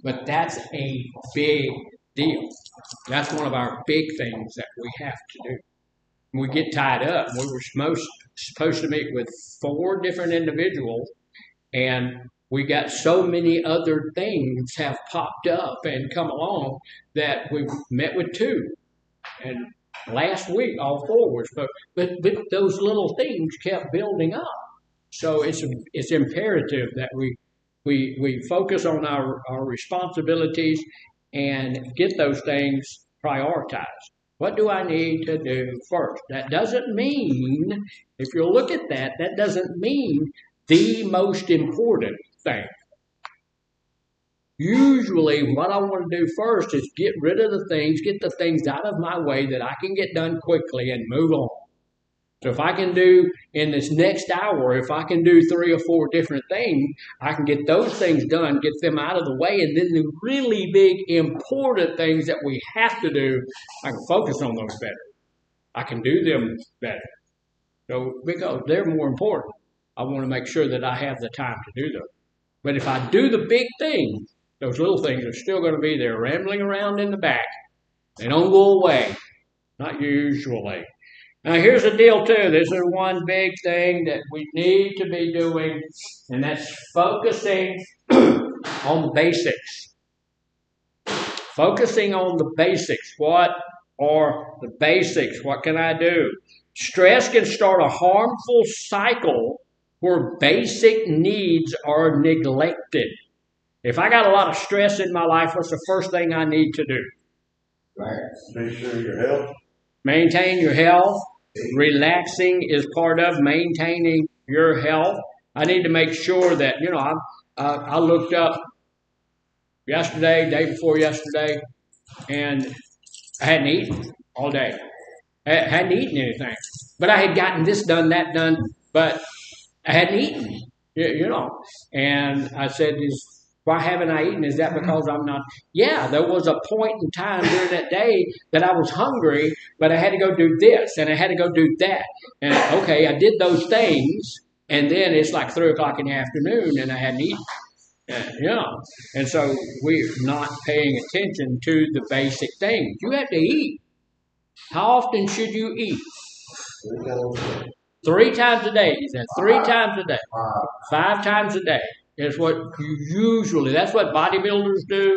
But that's a big deal. That's one of our big things that we have to do. We get tied up. We were supposed to meet with 4 different individuals, and we got so many other things have popped up and come along that we met with 2. And last week, all 4 were supposed, but those little things kept building up. So it's imperative that we focus on our responsibilities and get those things prioritized. What do I need to do first? That doesn't mean, if you look at that, that doesn't mean the most important thing. Usually what I want to do first is get rid of the things, get the things out of my way that I can get done quickly and move on. So if I can do, in this next hour, if I can do 3 or 4 different things, I can get those things done, get them out of the way, and then the really big, important things that we have to do, I can focus on those better. I can do them better. So because they're more important, I want to make sure that I have the time to do them. But if I do the big things, those little things are still going to be there rambling around in the back. They don't go away. Not usually. Now, here's the deal, too. This is one big thing that we need to be doing, and that's focusing on the basics. Focusing on the basics. What are the basics? What can I do? Stress can start a harmful cycle where basic needs are neglected. If I got a lot of stress in my life, what's the first thing I need to do? Right. Make sure your health. Maintain your health. Relaxing is part of maintaining your health. I need to make sure that, I looked up yesterday, day before yesterday, and I hadn't eaten all day. I hadn't eaten anything. But I had gotten this done, that done, but I hadn't eaten, And I said, Why haven't I eaten? Is that because I'm not? Yeah, there was a point in time during that day that I was hungry, but I had to go do this and I had to go do that. And okay, I did those things, and then it's like 3 o'clock in the afternoon, and I hadn't eaten. And so we're not paying attention to the basic things. You have to eat. How often should you eat? 3 times a day. He said 3 times a day. 5 times a day is what usually, that's what bodybuilders do,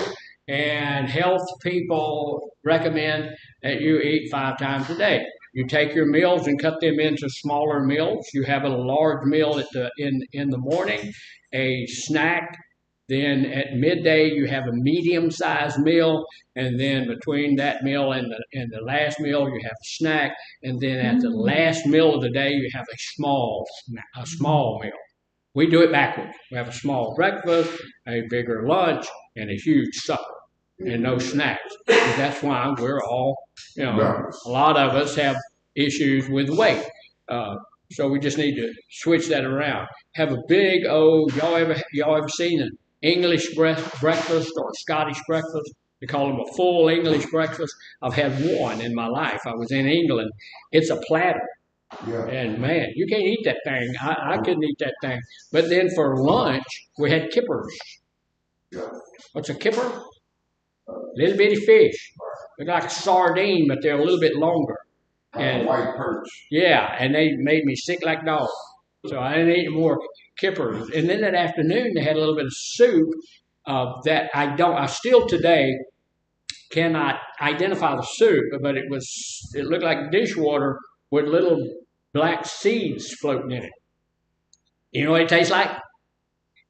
and health people recommend that you eat 5 times a day. You take your meals and cut them into smaller meals. You have a large meal in the morning, a snack. Then at midday you have a medium-sized meal, and then between that meal and the last meal you have a snack, and then at the last meal of the day you have a small meal. We do it backwards. We have a small breakfast, a bigger lunch, and a huge supper, and no snacks. And that's why we're all, a lot of us have issues with weight. So we just need to switch that around. Have a big y'all ever seen an English breakfast or a Scottish breakfast? They call them a full English breakfast. I've had one in my life. I was in England. It's a platter. Yeah. And man, you can't eat that thing. I couldn't eat that thing. But then for lunch, we had kippers. Yeah. What's a kipper? Little bitty fish. They're like a sardine, but they're a little bit longer. And white perch. Yeah, and they made me sick like dogs. So I didn't eat more kippers. And then that afternoon, they had a little bit of soup that I still today cannot identify the soup, but it looked like dishwater with little black seeds floating in it. You know what it tastes like?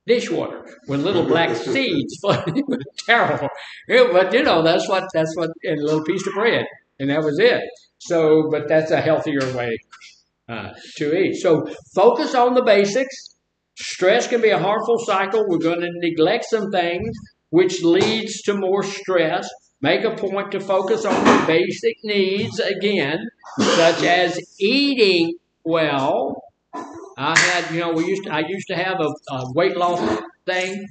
Dishwater with little black seeds floating. It was terrible. But that's what, and a little piece of bread, and that was it. So, but that's a healthier way to eat. So focus on the basics. Stress can be a harmful cycle. We're going to neglect some things, which leads to more stress. Make a point to focus on the basic needs again, such as eating well. I used to have a weight loss thing,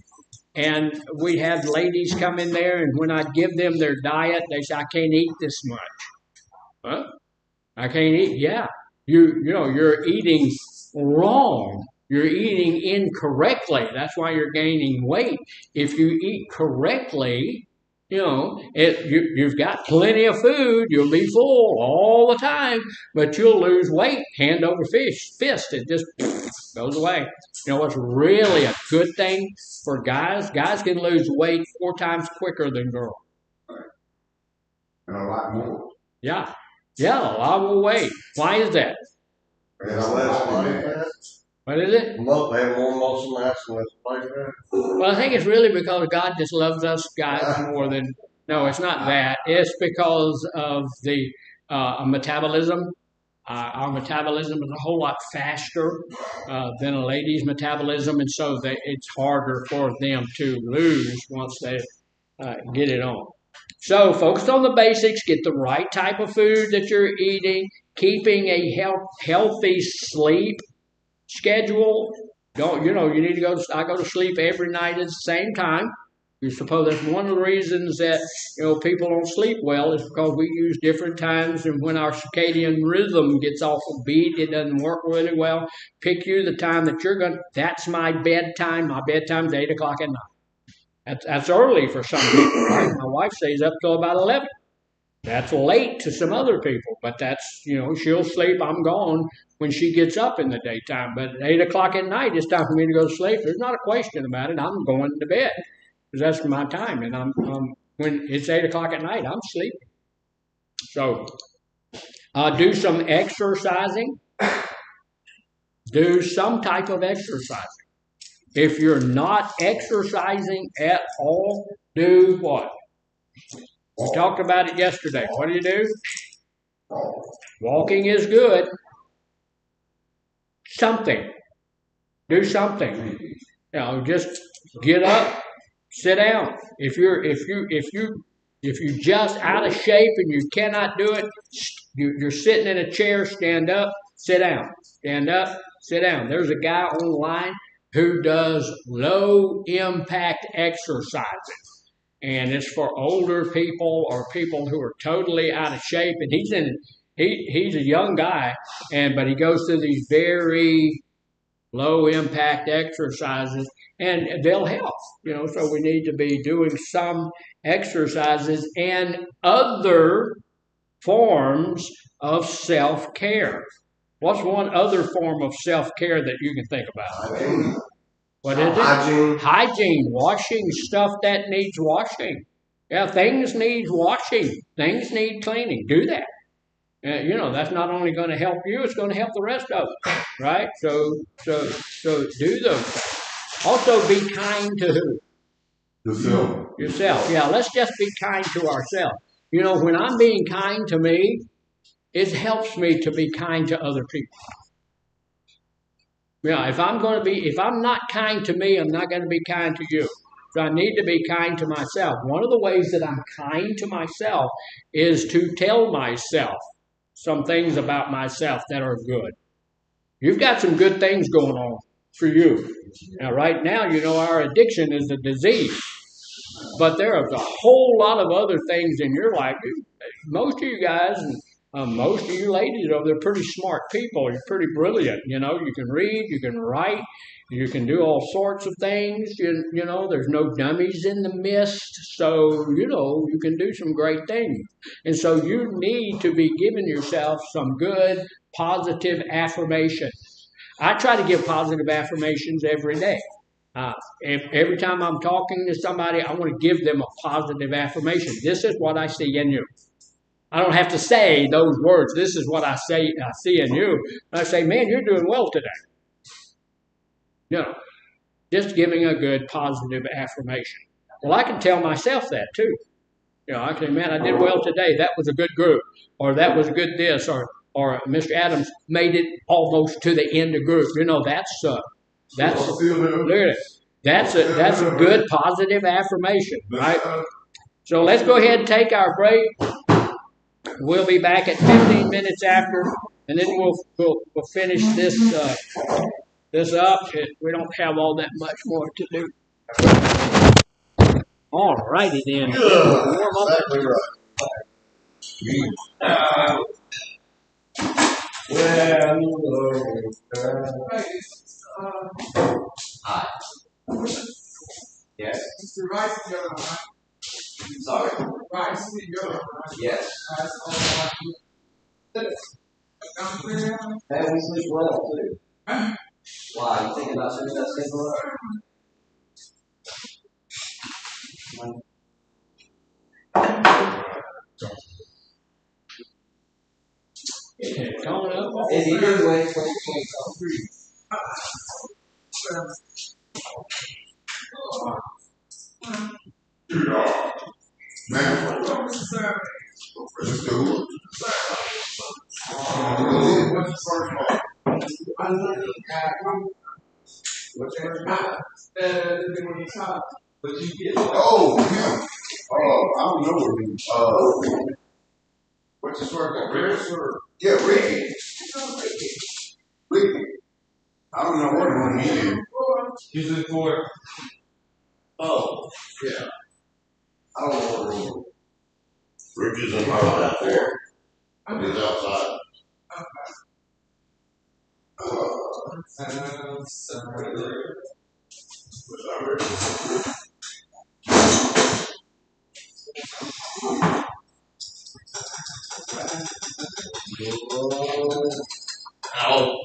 and we'd have ladies come in there, and when I'd give them their diet, they say, I can't eat this much. Huh? I can't eat. Yeah. You're eating wrong. You're eating incorrectly. That's why you're gaining weight. If you eat correctly, you've got plenty of food. You'll be full all the time, but you'll lose weight hand over fist. It just goes away. You know what's really a good thing for guys? Guys can lose weight 4 times quicker than girls. And a lot more. Yeah, a lot more weight. Why is that? What is it? They have more muscle mass and less body fat. Well, I think it's really because God just loves us guys more than. No, it's not that. It's because of the metabolism. Our metabolism is a whole lot faster than a lady's metabolism, and so it's harder for them to lose once they get it on. So focus on the basics. Get the right type of food that you're eating. Keeping a healthy sleep schedule. You need to go. I go to sleep every night at the same time. You suppose that's one of the reasons that people don't sleep well is because we use different times, and when our circadian rhythm gets off a beat, it doesn't work really well. Pick you the time that you're going. That's my bedtime. My bedtime's 8 o'clock at night. That's early for some people. Right? My wife stays up till about 11. That's late to some other people, but that's she'll sleep. I'm gone when she gets up in the daytime. But at 8 o'clock at night, it's time for me to go to sleep. There's not a question about it. I'm going to bed because that's my time, and I'm when it's 8 o'clock at night, I'm sleeping. So do some exercising. Do some type of exercising. If you're not exercising at all, do what? We talked about it yesterday. What do you do? Walking is good. Something. Do something. Just get up, sit down. If you just out of shape and you cannot do it, you're sitting in a chair, stand up, sit down. Stand up, sit down. There's a guy online who does low impact exercises. And it's for older people or people who are totally out of shape. And he's a young guy, but he goes through these very low impact exercises, and they'll help. So we need to be doing some exercises and other forms of self care. What's one other form of self care that you can think about? What is it? Hygiene. Washing stuff that needs washing. Yeah, things need washing. Things need cleaning. Do that. That's not only going to help you; it's going to help the rest of us, right? So do those things. Also, be kind to who? Yourself. Yourself. Yeah, let's just be kind to ourselves. When I'm being kind to me, it helps me to be kind to other people. Yeah, if I'm not kind to me, I'm not going to be kind to you. So I need to be kind to myself. One of the ways that I'm kind to myself is to tell myself some things about myself that are good. You've got some good things going on for you. Now, right now, our addiction is a disease. But there is a whole lot of other things in your life. Most of you guys and most of you ladies over there are pretty smart people. You're pretty brilliant. You can read, you can write, you can do all sorts of things. There's no dummies in the midst. So, you can do some great things. And so you need to be giving yourself some good, positive affirmations. I try to give positive affirmations every day. Every time I'm talking to somebody, I want to give them a positive affirmation. This is what I see in you. I don't have to say those words. This is what I see in you. And I say, man, you're doing well today. Just giving a good positive affirmation. Well, I can tell myself that too. I can say, man, I did well today. That was a good group, or that was a good this, or Mr. Adams made it almost to the end of group. That's a good positive affirmation, right? So let's go ahead and take our break. We'll be back at 15 minutes after, and then we'll finish this up. We don't have all that much more to do. All righty then. Exactly right. Hi. Yes. Mr. Rice is your right? Sorry. Rice is your right? Yes. Hey, we sleep well too. Why? You thinking about switching that schedule up? Coming up. If you do wait for Man, let's do it. What's the first one? But you get Oh, him. I don't know what he what's his first name? Rick? Yeah, Ricky. Ricky. I don't know what room he in. He's in for. Oh, yeah. I don't know what room. Ricky's in my out there. He's outside. Ow.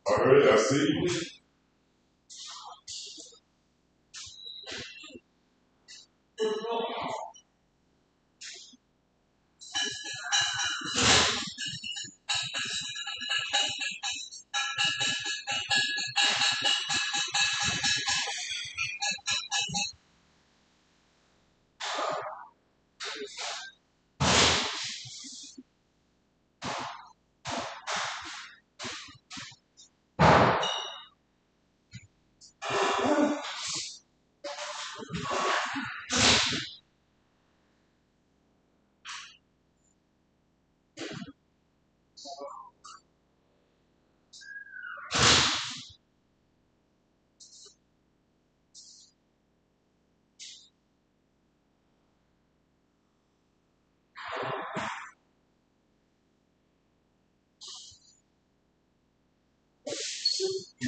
All right, I see you.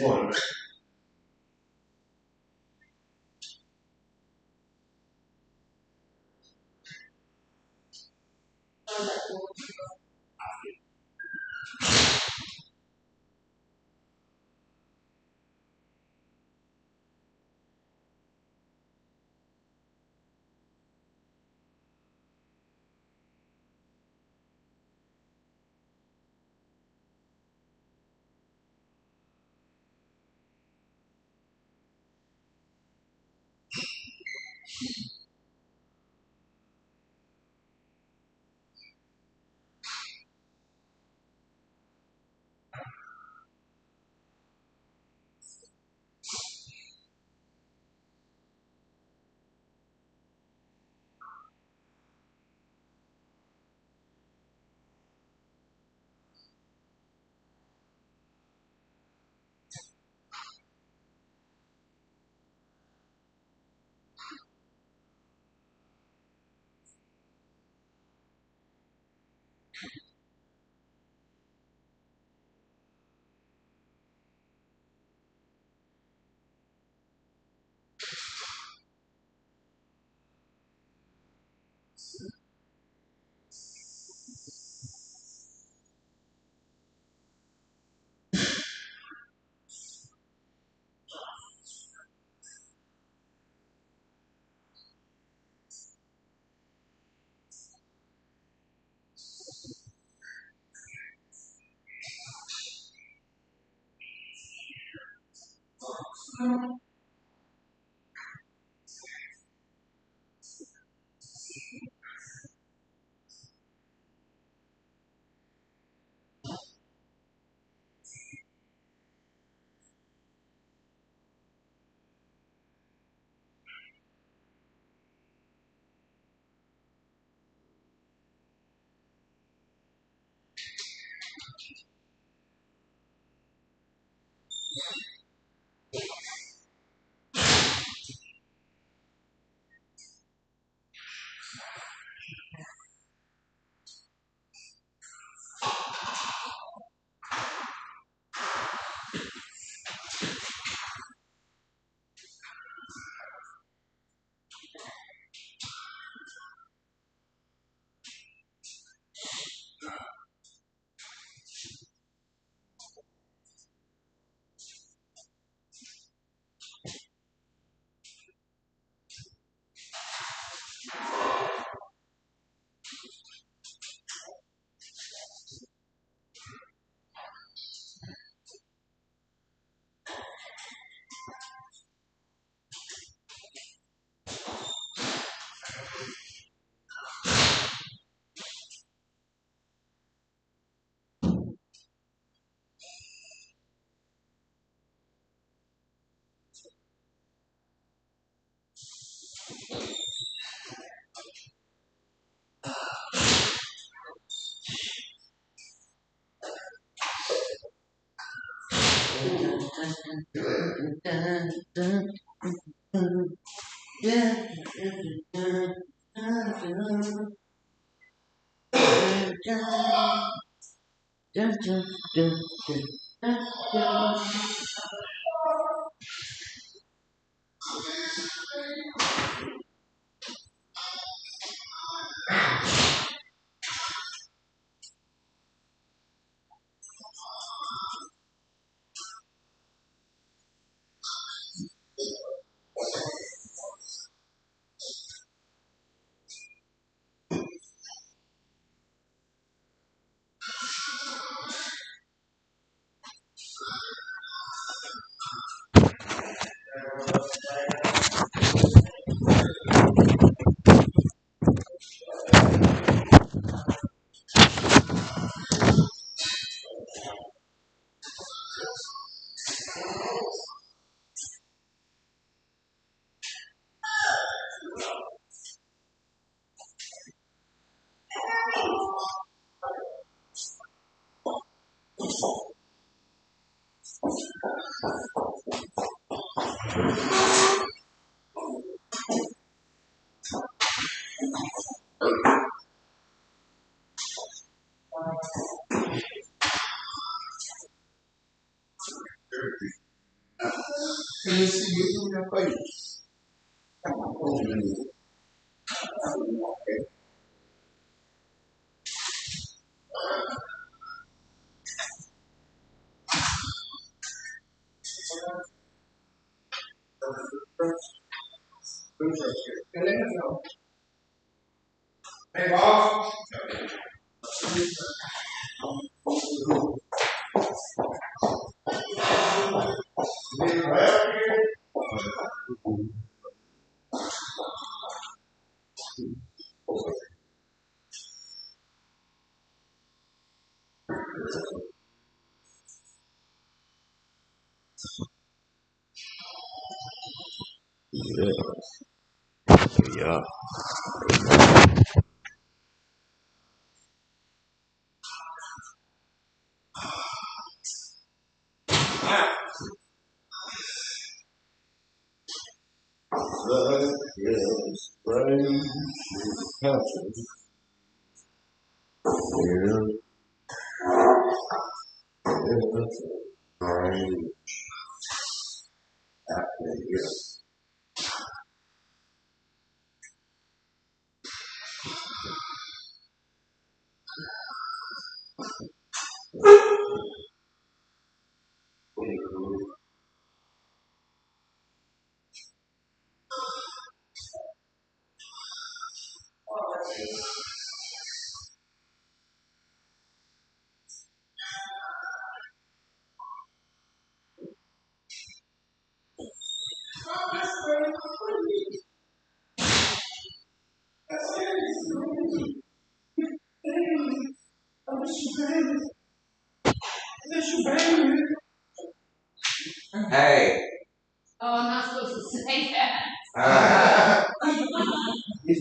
One. you in your face. And let him know. Hey, boss. Yeah. That is strange. Here is strange happening here. Hey. Oh, I'm not supposed to say that. Alright.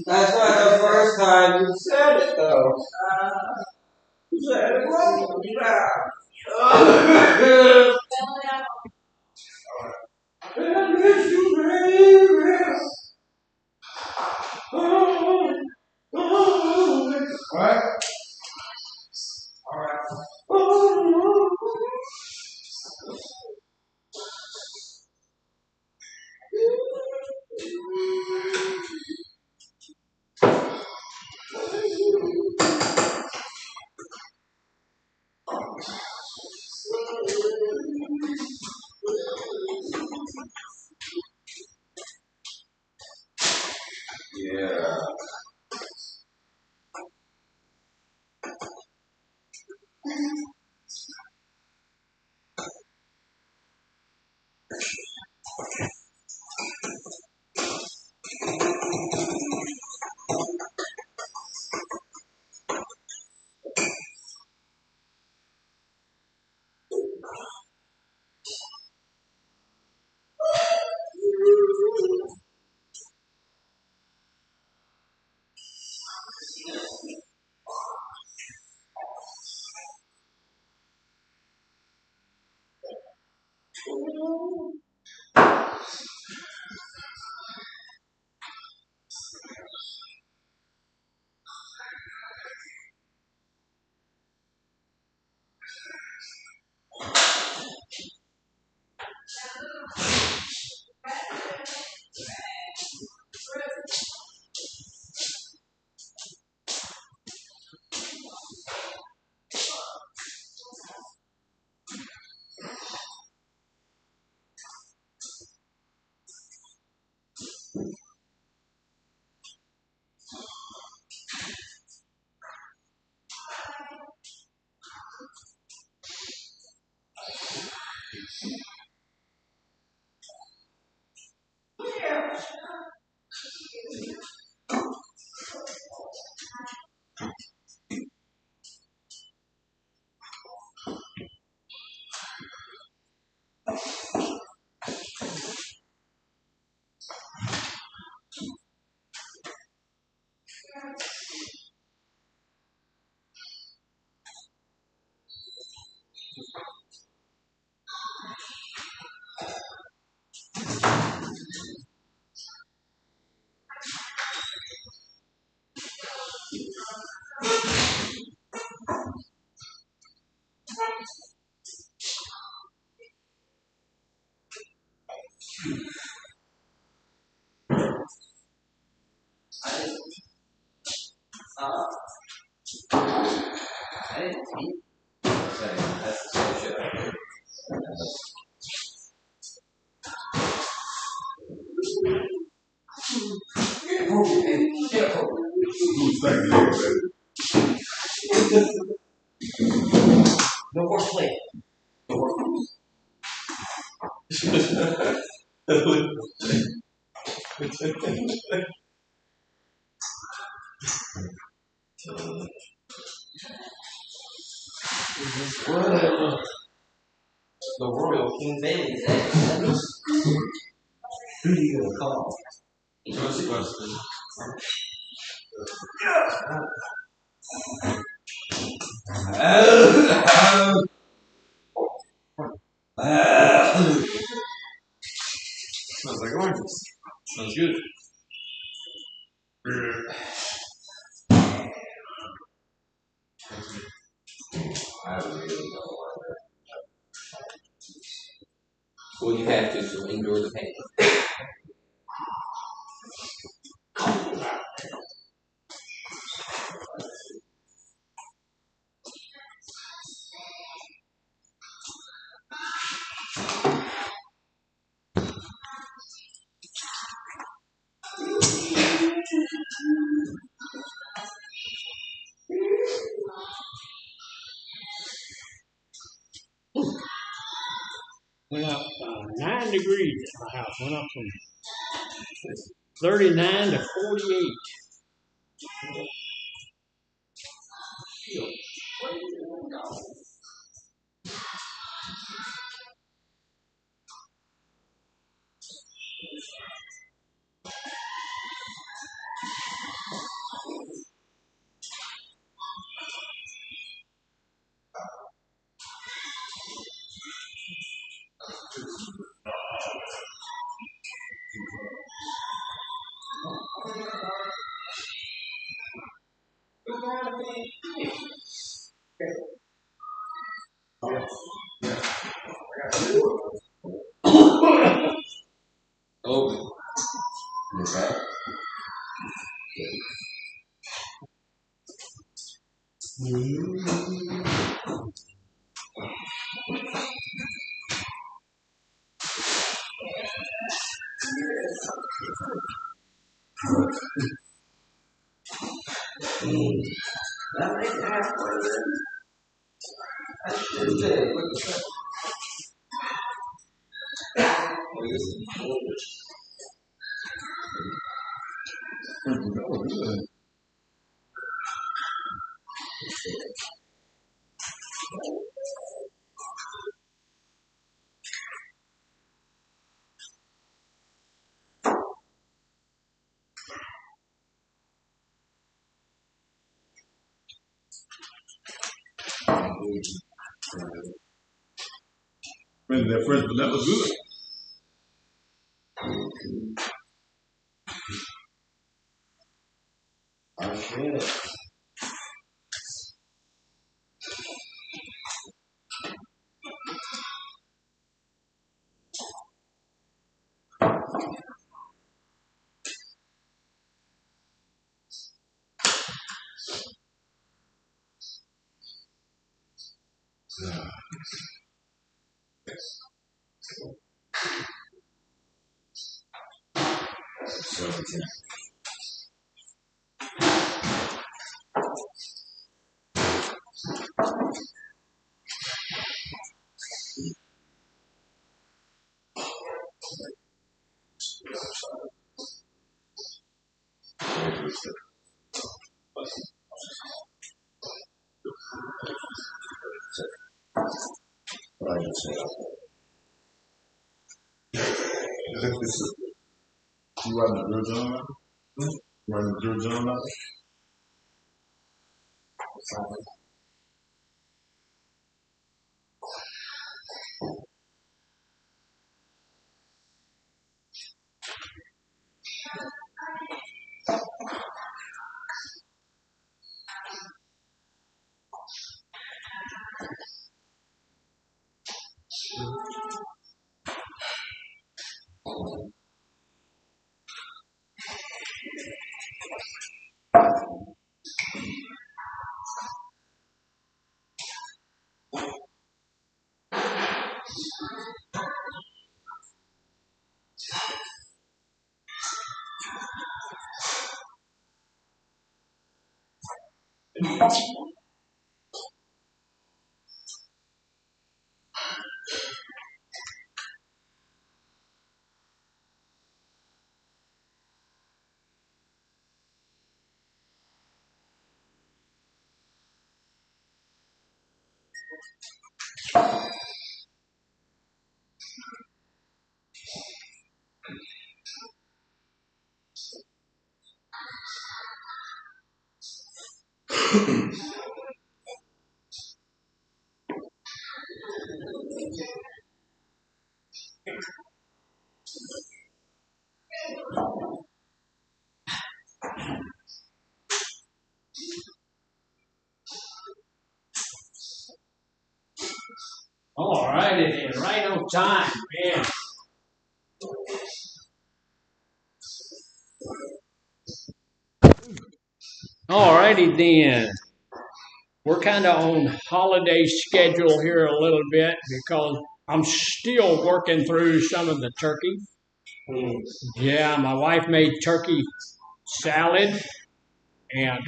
That's not the first time you said it though. You said it wrong. Spell it out. I miss you, baby. Alright. Yeah. That's the same shit I do. Who's thinking of that? No more play. No more. The Royal King Bailey's eggs. Who do you gonna call? Ghostbusters. Smells like oranges. Smells good. I really don't want that. Well, you have to endure the pain. Went up 9 degrees at my house. Went up from 39 to 48. Oh. Okay. That makes it halfway then. That's pretty big. Look at that. Oh, this is Man, that fresh vanilla good. our shit. What I just said. You riding the Georgia on? You riding the Georgia on? All righty then, right on time, man. All righty then. We're kind of on holiday schedule here a little bit because I'm still working through some of the turkey. Yeah, my wife made turkey salad, and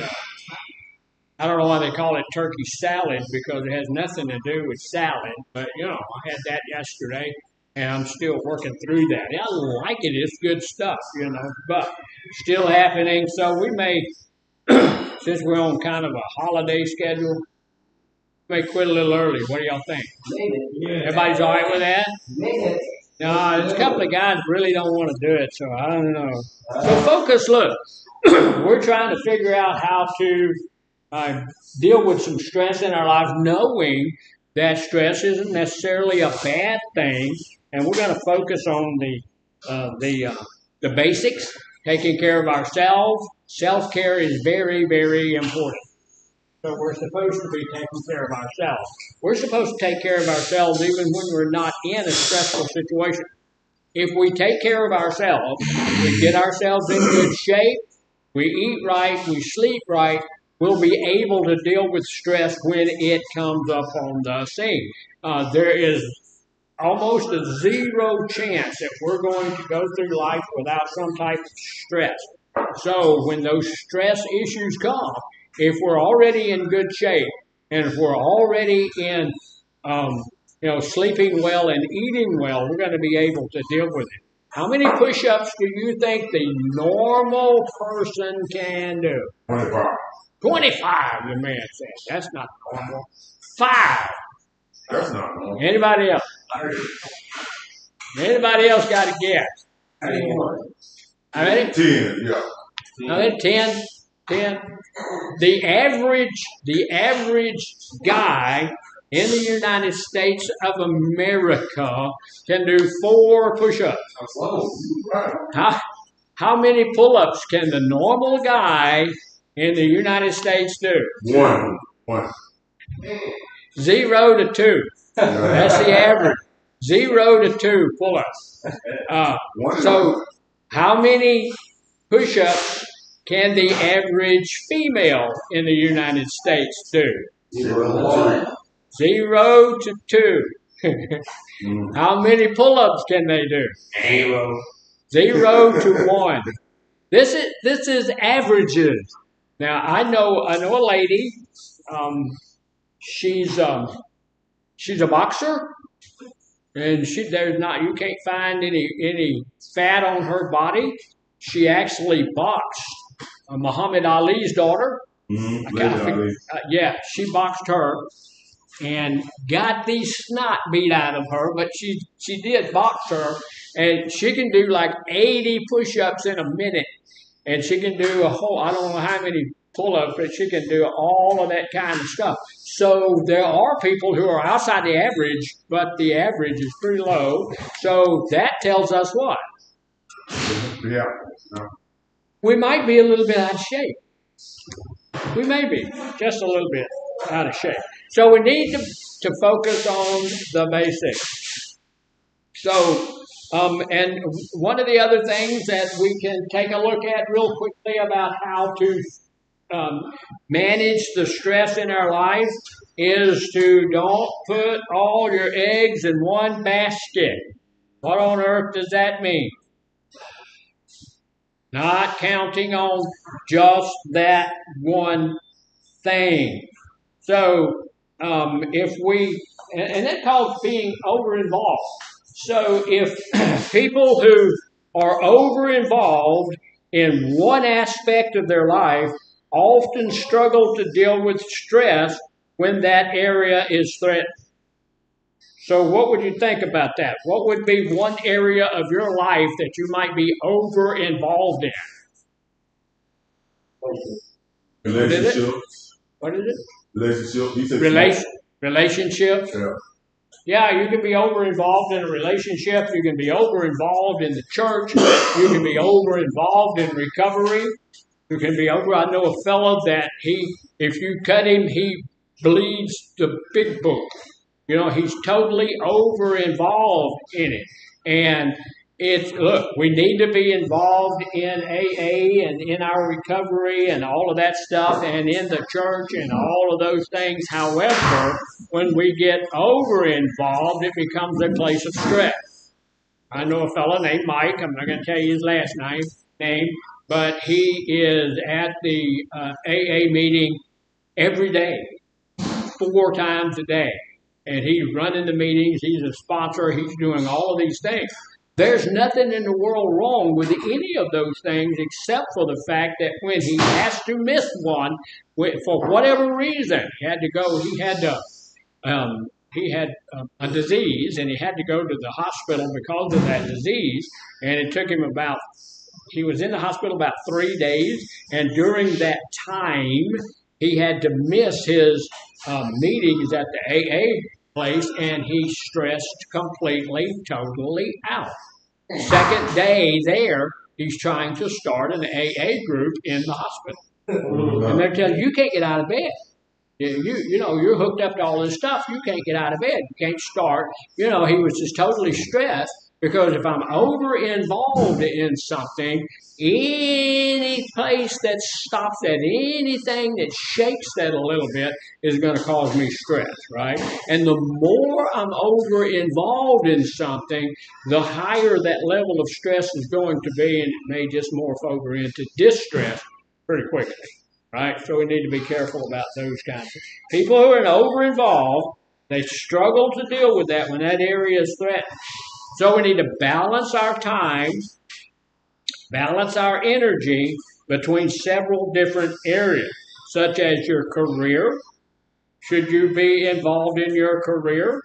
I don't know why they call it turkey salad because it has nothing to do with salad. But I had that yesterday, and I'm still working through that. I like it; it's good stuff, But still happening, so we may, since we're on kind of a holiday schedule, may quit a little early. What do y'all think? Everybody's all right with that? No, there's a couple of guys really don't want to do it, so I don't know. So focus, look. We're trying to figure out how to deal with some stress in our lives, knowing that stress isn't necessarily a bad thing, and we're going to focus on the basics, taking care of ourselves. Self-care is very, very important. So we're supposed to be taking care of ourselves. We're supposed to take care of ourselves even when we're not in a stressful situation. If we take care of ourselves, we get ourselves in good shape, we eat right, we sleep right, we'll be able to deal with stress when it comes up on the scene. There is almost a zero chance that we're going to go through life without some type of stress. So when those stress issues come, if we're already in good shape and if we're already in sleeping well and eating well, we're going to be able to deal with it. How many push-ups do you think the normal person can do? 25. 25, the man said. That's not normal. 5. That's not normal. Anybody else? Anybody else got a guess? All right? 10, yeah. No, 10. The average guy in the United States of America can do 4 push-ups. How many pull-ups can the normal guy in the United States do? 1. 0 to 2. That's the average. 0 to 2 pull-ups. So how many push-ups can the average female in the United States do? 0 to 2. How many pull-ups can they do? 0 to 1. This is averages. Now I know a lady. She's a boxer, and you can't find any fat on her body. She actually boxed Muhammad Ali's daughter. She boxed her and got the snot beat out of her, but she did box her, and she can do like 80 push-ups in a minute, and she can do I don't know how many pull-ups, but she can do all of that kind of stuff. So there are people who are outside the average, but the average is pretty low. So that tells us what? Yeah. We might be a little bit out of shape. We may be just a little bit out of shape. So we need to focus on the basics. So, and one of the other things that we can take a look at real quickly about how to manage the stress in our life is to don't put all your eggs in one basket. What on earth does that mean? Not counting on just that one thing. So if we, and that calls being over involved. So if people who are over involved in one aspect of their life often struggle to deal with stress when that area is threatened. So what would you think about that? What would be one area of your life that you might be over involved in? Relationships. What is it? Relationship. You said Relationships. Yeah. Yeah, you can be over involved in a relationship. You can be over involved in the church. You can be over involved in recovery. You can be over. I know a fellow that if you cut him, he bleeds the big book. You know, he's totally over involved in it. And look, we need to be involved in AA and in our recovery and all of that stuff and in the church and all of those things. However, when we get over involved, it becomes a place of stress. I know a fellow named Mike. I'm not going to tell you his last name, but he is at the AA meeting every day, 4 times a day. And he's running the meetings, he's a sponsor, he's doing all of these things. There's nothing in the world wrong with any of those things except for the fact that when he has to miss one, for whatever reason, he had a disease and he had to go to the hospital because of that disease, and it took him he was in the hospital about 3 days, and during that time, he had to miss his meetings at the AA place, and he stressed completely, totally out. Second day there, he's trying to start an AA group in the hospital. And they're telling you can't get out of bed. You know, you're hooked up to all this stuff. You can't get out of bed. You can't start. You know, he was just totally stressed because if I'm over involved in something, any place that stops that, anything that shakes that a little bit is going to cause me stress, right? And the more I'm over involved in something, the higher that level of stress is going to be, and it may just morph over into distress pretty quickly. Right? So we need to be careful about those kinds of people who are over involved. They struggle to deal with that when that area is threatened. So we need to balance our time, balance our energy between several different areas, such as your career. Should you be involved in your career?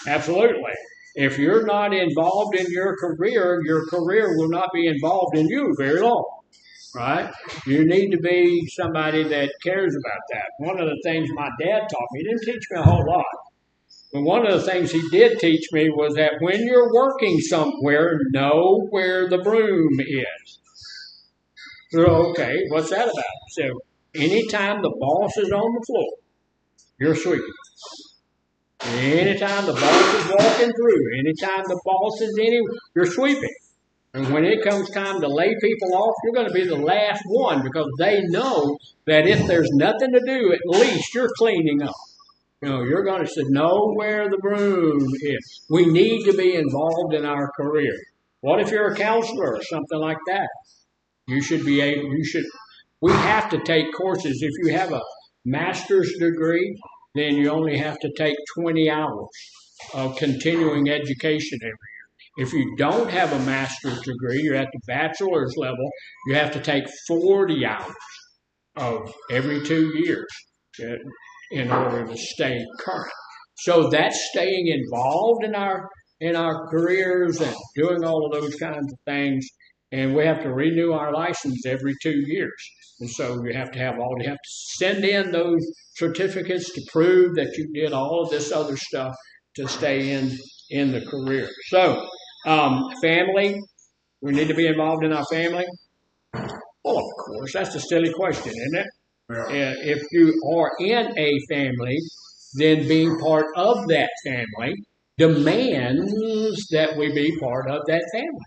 Absolutely. If you're not involved in your career will not be involved in you very long. Right? You need to be somebody that cares about that. One of the things my dad taught me, he didn't teach me a whole lot, but one of the things he did teach me was that when you're working somewhere, know where the broom is. So, okay, what's that about? So, anytime the boss is on the floor, you're sweeping. Anytime the boss is walking through, anytime the boss is you're sweeping. And when it comes time to lay people off, you're going to be the last one because they know that if there's nothing to do, at least you're cleaning up. You know, you're going to know where the broom is. We need to be involved in our career. What if you're a counselor or something like that? We have to take courses. If you have a master's degree, then you only have to take 20 hours of continuing education every year. If you don't have a master's degree, you're at the bachelor's level, you have to take 40 hours of every 2 years in order to stay current. So that's staying involved in our careers and doing all of those kinds of things. And we have to renew our license every 2 years. And so you have to send in those certificates to prove that you did all of this other stuff to stay in the career. So, family, we need to be involved in our family. Well, of course, that's a silly question, isn't it? Yeah. If you are in a family, then being part of that family demands that we be part of that family.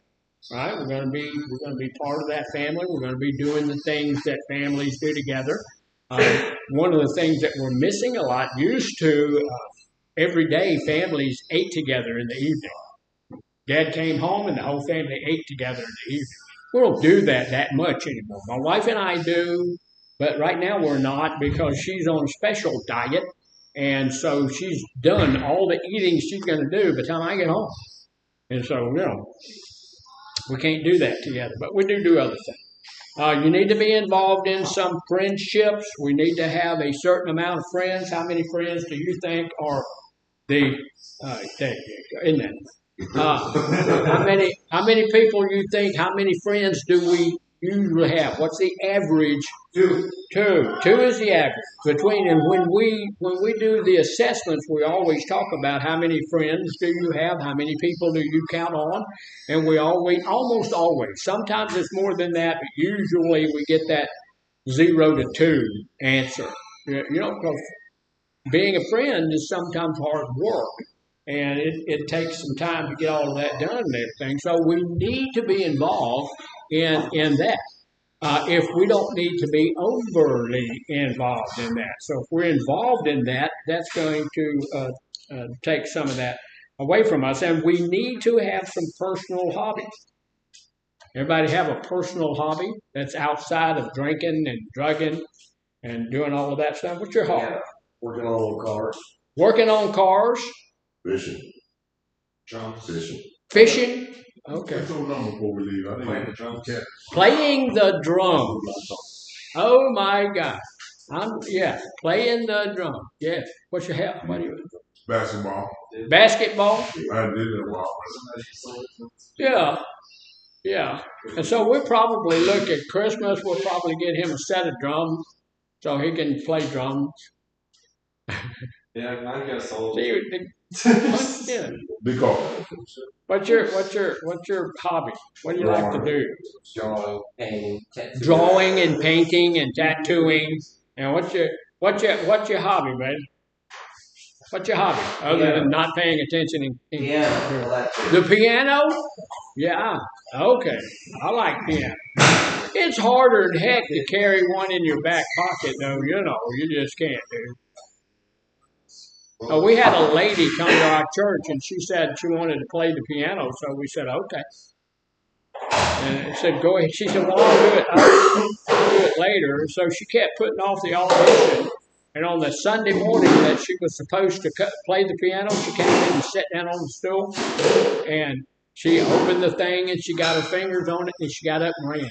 right? We're going to be part of that family. We're going to be doing the things that families do together. One of the things that we're missing a lot, used to every day families ate together in the evening. Dad came home and the whole family ate together in the evening. We don't do that much anymore. My wife and I do, but right now we're not because she's on a special diet. And so she's done all the eating she's going to do by the time I get home. And so, we can't do that together, but we do other things. You need to be involved in some friendships. We need to have a certain amount of friends. How many friends do you think are in that? How many people you think? How many friends do we usually have? What's the average? Two. Two is the average. And when we do the assessments, we always talk about how many friends do you have, how many people do you count on, and we almost always. Sometimes it's more than that, but usually we get that 0 to 2 answer. Because being a friend is sometimes hard work. And it takes some time to get all of that done and everything. So we need to be involved in that. If we don't need to be overly involved in that. So if we're involved in that, that's going to take some of that away from us. And we need to have some personal hobbies. Everybody have a personal hobby that's outside of drinking and drugging and doing all of that stuff? What's your hobby? Yeah, working on little cars. Working on cars? Fishing. Drum fishing. Fishing? Okay. What's your number before we leave? I think Playing the drum cat. Playing the drums. Oh my God. Playing the drum. Yes. What's your help? What do you? Basketball. Basketball? I did it a while. Yeah. Yeah. And so we'll probably look at Christmas. We'll probably get him a set of drums so he can play drums. Yeah, mine got sold. Yeah. Because What's your hobby? What do you like to do? Drawing, painting, tattooing. Drawing and painting and tattooing. And what's your hobby, man? What's your hobby other than not paying attention? Yeah, The piano? Yeah. Okay. I like piano. It's harder than heck to carry one in your back pocket, though. You just can't, dude. We had a lady come to our church, and she said she wanted to play the piano, so we said, okay. And it said, go ahead. She said, well, I'll do it later. So she kept putting off the audition. And on the Sunday morning that she was supposed to play the piano, she came in and sat down on the stool. And she opened the thing, and she got her fingers on it, and she got up and ran.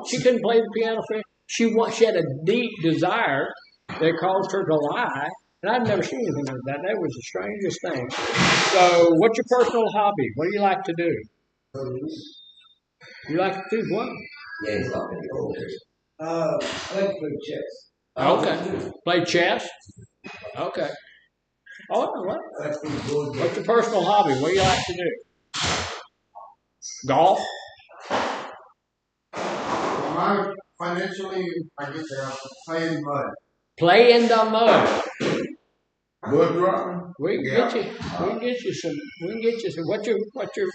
She couldn't play the piano. She had a deep desire that caused her to lie. And I've never seen anything like that. That was the strangest thing. So, what's your personal hobby? What do you like to do? You like to do what? Yeah, it's not going to be old. I like to play chess. Okay. Play chess? Okay. Oh, what? I like to play board games. What's your personal hobby? What do you like to do? Golf? Mine, financially, I get there. Play in the mud. Play in the mud. mud dropping. We can get you. We can get you some. What's your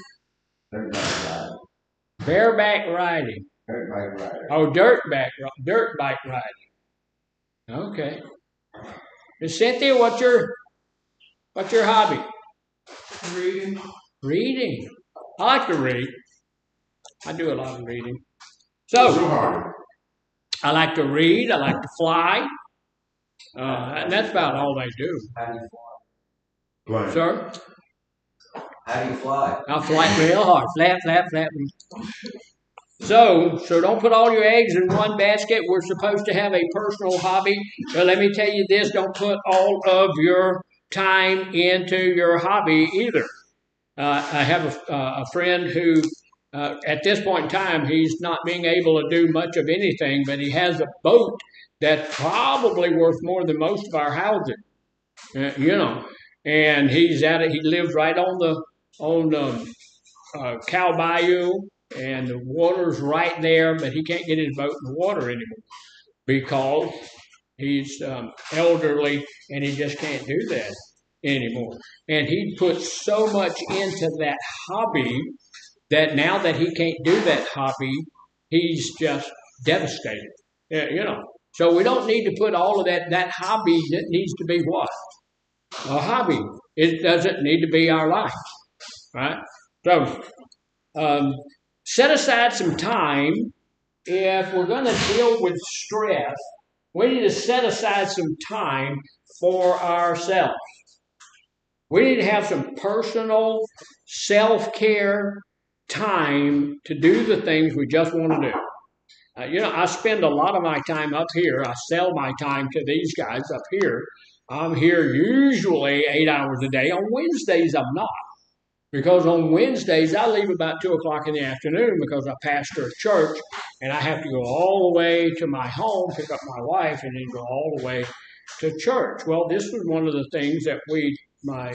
bareback riding? Dirt bike rider. Oh, dirt bike riding. Okay. And Cynthia, what's your hobby? Reading. Reading. I like to read. I do a lot of reading. What's your So hobby? I like to read. I like to fly. And that's about all they do. How do you fly? Playing. Sir, How do you fly? I'll fly real hard. Flap, flap, flap. So don't put all your eggs in one basket. We're supposed to have a personal hobby. But let me tell you this, don't put all of your time into your hobby either. I have a friend who, at this point in time, he's not being able to do much of anything, but he has a boat that's probably worth more than most of our housing. And he lives right on the Cow Bayou, and the water's right there, but he can't get his boat in the water anymore because he's elderly and he just can't do that anymore. And he put so much into that hobby that now that he can't do that hobby, he's just devastated. Yeah, So we don't need to put all of that. That hobby needs to be what? A hobby. It doesn't need to be our life, right? So set aside some time. If we're going to deal with stress, we need to set aside some time for ourselves. We need to have some personal self-care time to do the things we just want to do. I spend a lot of my time up here. I sell my time to these guys up here. I'm here usually 8 hours a day. On Wednesdays, I'm not. Because on Wednesdays, I leave about 2 o'clock in the afternoon because I pastor a church and I have to go all the way to my home, pick up my wife, and then go all the way to church. Well, this was one of the things that my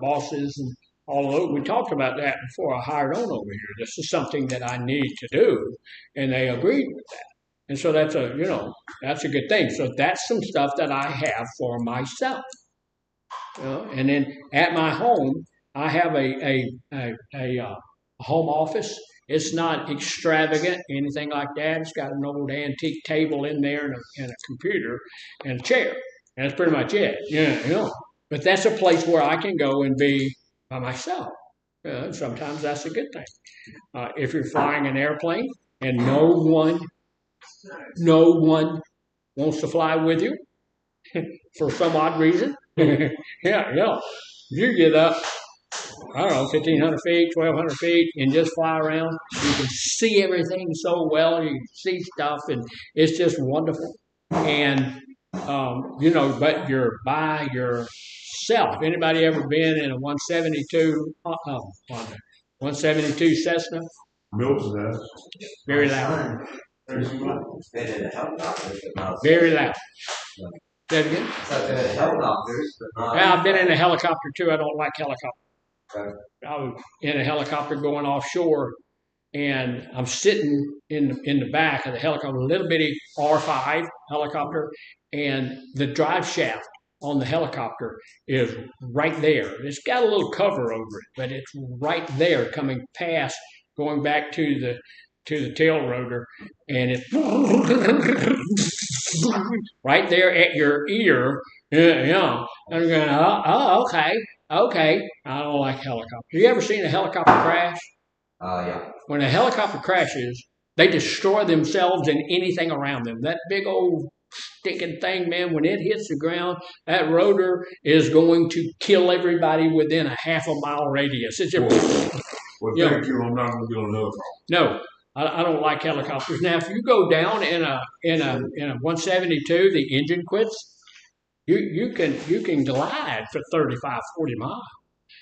bosses and all of those, we talked about that before I hired on over here. This is something that I need to do, and they agreed with that. And so that's a good thing. So that's some stuff that I have for myself. And then at my home, I have a home office. It's not extravagant, anything like that. It's got an old antique table in there and a computer and a chair. And that's pretty much it. But that's a place where I can go and be by myself. Sometimes that's a good thing. If you're flying an airplane and no one wants to fly with you for some odd reason, you get up, I don't know, 1,500 feet, 1,200 feet, and just fly around. You can see everything so well. You can see stuff, and it's just wonderful. And, but you're by yourself. Anybody ever been in a 172 Cessna? Milton has. Very loud. Been in a helicopter, but not. Very loud. Say it again? Helicopters, but not. Yeah, I've been in a helicopter too. I don't like helicopters. Okay. I was in a helicopter going offshore, and I'm sitting in the back of the helicopter, a little bitty R5 helicopter, and the drive shaft on the helicopter is right there. It's got a little cover over it, but it's right there coming past, going back to the tail rotor, and it's right there at your ear. And I'm going, okay. I don't like helicopters. You ever seen a helicopter crash? Yeah. When a helicopter crashes, they destroy themselves and anything around them. That big old stinking thing, man, when it hits the ground, that rotor is going to kill everybody within a half a mile radius. It's just, Well, thank you. I'm not going to get on another call. No, I don't like helicopters. Now, if you go down in a 172, the engine quits. You can glide for 35, 40 miles.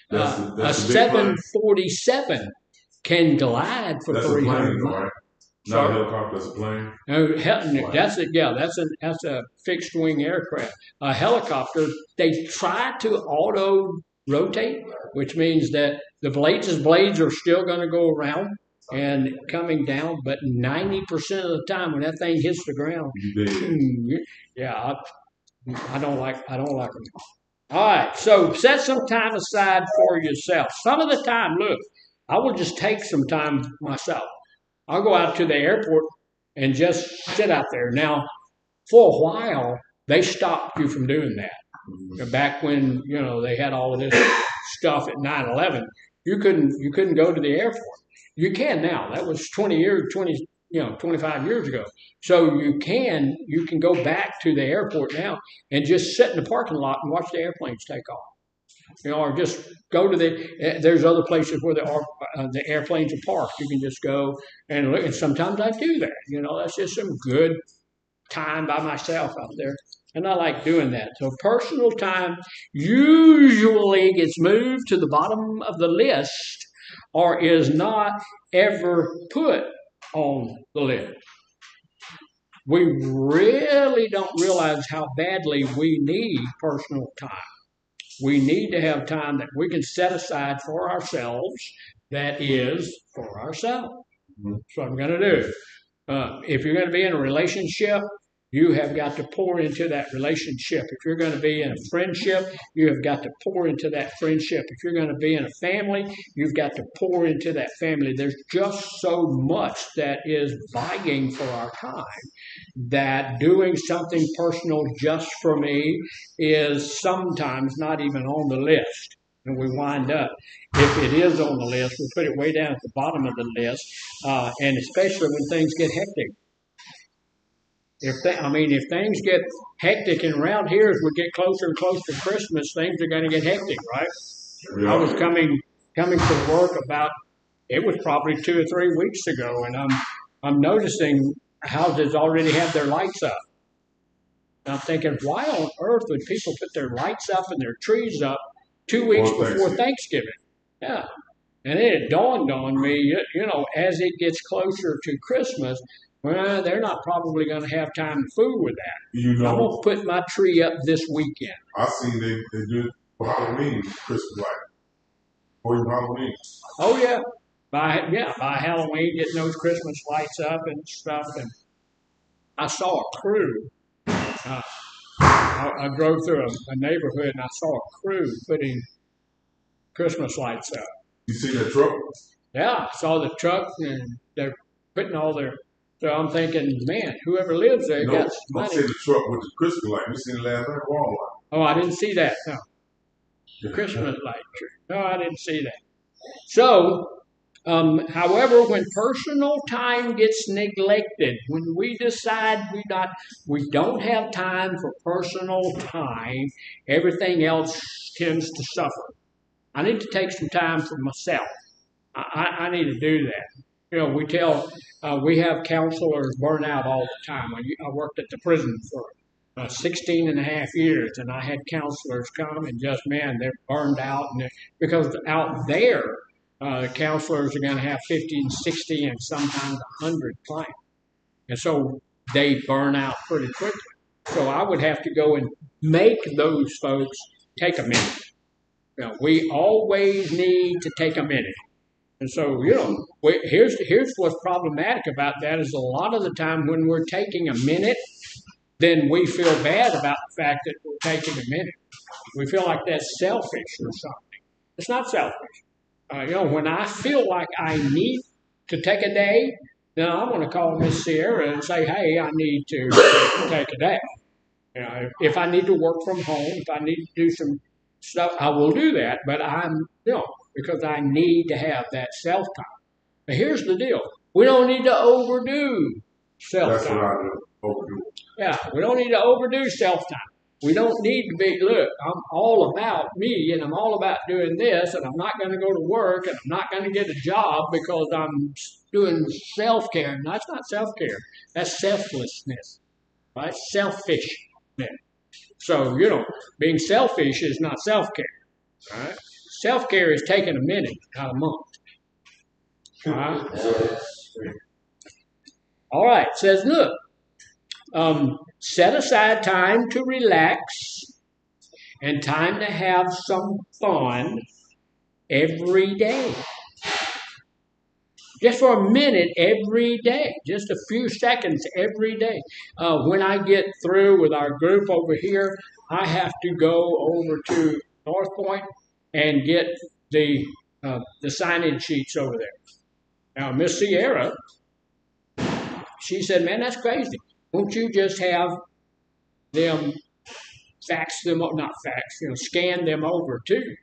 A 747 can glide for 300 miles. Right? Not a helicopter, that's a plane. No, that's a fixed wing aircraft. A helicopter, they try to auto rotate, which means that the blades are still going to go around and coming down, but 90% of the time when that thing hits the ground, I don't like them. All right, so set some time aside for yourself. Some of the time, look, I will just take some time myself. I'll go out to the airport and just sit out there. Now, for a while, they stopped you from doing that. Back when they had all of this stuff at 9/11, you couldn't go to the airport. You can now. That was 25 years ago. So you can go back to the airport now and just sit in the parking lot and watch the airplanes take off. Or just go to there's other places where the airplanes are parked. You can just go and look. And sometimes I do that. That's just some good time by myself out there. And I like doing that. So personal time usually gets moved to the bottom of the list or is not ever put on the list. We really don't realize how badly we need personal time. We need to have time that we can set aside for ourselves that is for ourselves. That's what I'm going to do. If you're going to be in a relationship, You have got to pour into that relationship. If you're going to be in a friendship, you have got to pour into that friendship. If you're going to be in a family, you've got to pour into that family. There's just so much that is vying for our time that doing something personal just for me is sometimes not even on the list. And we wind up, if it is on the list, we put it way down at the bottom of the list, and especially when things get hectic. If things get hectic, and around here as we get closer and closer to Christmas, things are going to get hectic, right? Yeah. I was coming to work it was probably 2 or 3 weeks ago, and I'm noticing houses already have their lights up. And I'm thinking, why on earth would people put their lights up and their trees up 2 weeks before Thanksgiving? Yeah. And then it dawned on me, as it gets closer to Christmas, well, they're not probably going to have time to fool with that. I'm going to put my tree up this weekend. I seen they do it for Halloween, Christmas light. For Halloween. Oh, yeah. By Halloween, getting those Christmas lights up and stuff. And I saw a crew. I drove through a neighborhood and I saw a crew putting Christmas lights up. You see that truck? Yeah, I saw the truck and they're putting all their. So I'm thinking, man, whoever lives there gets money. I see the truck with the Christmas light. We seen it last night at Walmart. Oh, I didn't see that. No. The Christmas light. No, I didn't see that. So, however, when personal time gets neglected, when we decide we don't have time for personal time, everything else tends to suffer. I need to take some time for myself. I need to do that. We have counselors burn out all the time. I worked at the prison for 16 and a half years, and I had counselors come and they're burned out. Because out there, counselors are going to have 50 and 60 and sometimes 100 clients. And so they burn out pretty quickly. So I would have to go and make those folks take a minute. We always need to take a minute. And so, here's what's problematic about that is a lot of the time when we're taking a minute, then we feel bad about the fact that we're taking a minute. We feel like that's selfish or something. It's not selfish. When I feel like I need to take a day, then I'm going to call Miss Sierra and say, hey, I need to take a day. If I need to work from home, if I need to do some stuff, I will do that. But because I need to have that self-time. But here's the deal. We don't need to overdo self-time. That's what I do. Overdo. Yeah, we don't need to overdo self-time. We don't need to be, look, I'm all about me, and I'm all about doing this, and I'm not going to go to work, and I'm not going to get a job because I'm doing self-care. No, that's not self-care. That's selflessness, right? Selfishness. So, being selfish is not self-care, right? Self-care is taking a minute out of a month. All right, it says, look, set aside time to relax and time to have some fun every day. Just for a minute every day, just a few seconds every day. When I get through with our group over here, I have to go over to North Point and get the signage sheets over there. Now, Miss Sierra, she said, man, that's crazy. Won't you just have them scan them over too?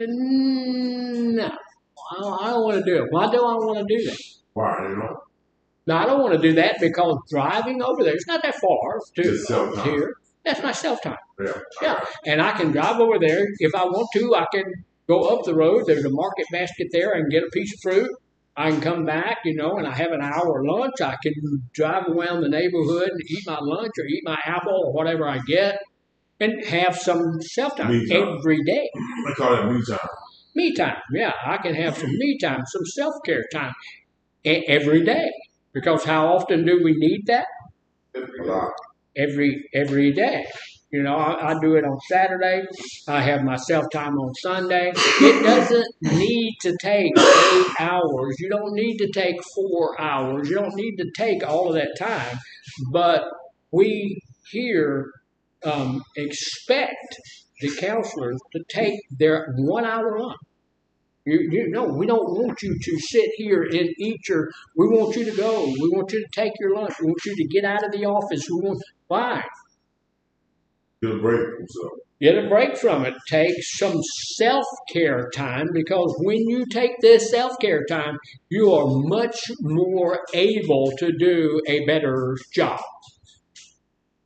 No, I don't want to do it. Why do I want to do that? Why, No, I don't want to do that because driving over there, it's not that far to here. That's my self-time. Yeah, and I can drive over there. If I want to, I can go up the road. There's a market basket there. I can get a piece of fruit. I can come back, and I have an hour lunch. I can drive around the neighborhood and eat my lunch or eat my apple or whatever I get and have some self-time every day. I call that me time. Me time, yeah. I can have some me time, some self-care time every day. Because how often do we need that? Every day. I do it on Saturday. I have my self-time on Sunday. It doesn't need to take 8 hours. You don't need to take 4 hours. You don't need to take all of that time. But we here expect the counselors to take their 1 hour lunch. You know, we don't want you to sit here and eat your. We want you to go. We want you to take your lunch. We want you to get out of the office. Why? Get a break from something. Get a break from it. Take some self-care time, because when you take this self-care time, you are much more able to do a better job.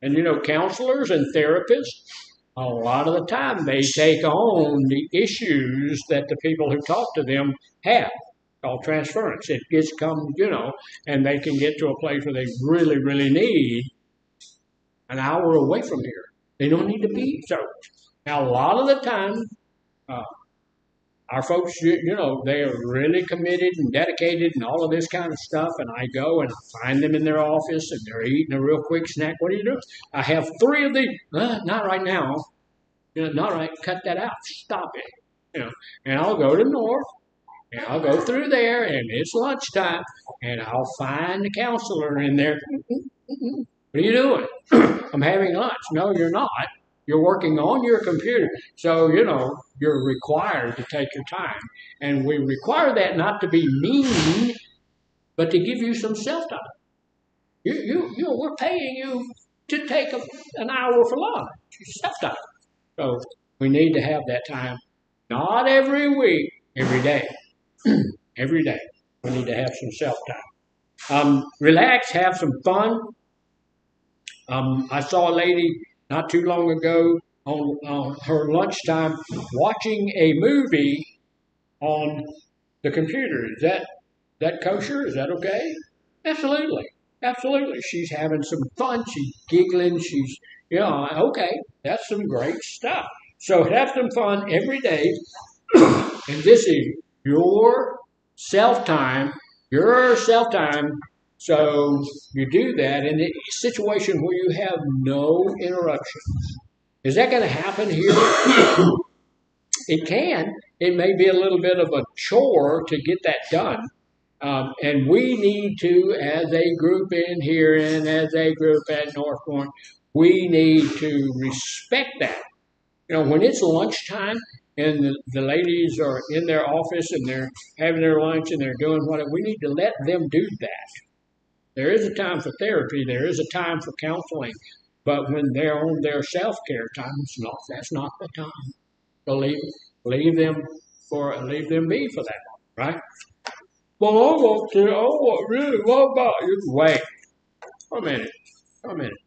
And you know, counselors and therapists, a lot of the time they take on the issues that the people who talk to them have, called transference. It gets and they can get to a place where they really, really need an hour away from here. They don't need to be so. Now, a lot of the time, our folks, they are really committed and dedicated and all of this kind of stuff. And I go and I find them in their office and they're eating a real quick snack. What are you doing? I have 3 of these. Not right now. Not right. Cut that out. Stop it. And I'll go to North and I'll go through there and it's lunchtime and I'll find the counselor in there. What are you doing? I'm having lunch. No, you're not. You're working on your computer. So, you're required to take your time. And we require that not to be mean, but to give you some self-time. We're paying you to take an hour for lunch. Self-time. So we need to have that time. Not every week, every day. Every day. We need to have some self-time. Relax, have some fun. I saw a lady not too long ago on her lunchtime watching a movie on the computer. Is that kosher? Is that okay? Absolutely. Absolutely. She's having some fun. She's giggling. She's, okay. That's some great stuff. So have some fun every day. And this is your self-time. So you do that in a situation where you have no interruptions. Is that going to happen here? It can. It may be a little bit of a chore to get that done. And we need to, as a group in here and as a group at Northbourne, we need to respect that. When it's lunchtime and the ladies are in their office and they're having their lunch and they're doing whatever, we need to let them do that. There is a time for therapy. There is a time for counseling. But when they're on their self-care time, that's not the time. So leave them be for that, right? Well, what about you? Wait a minute.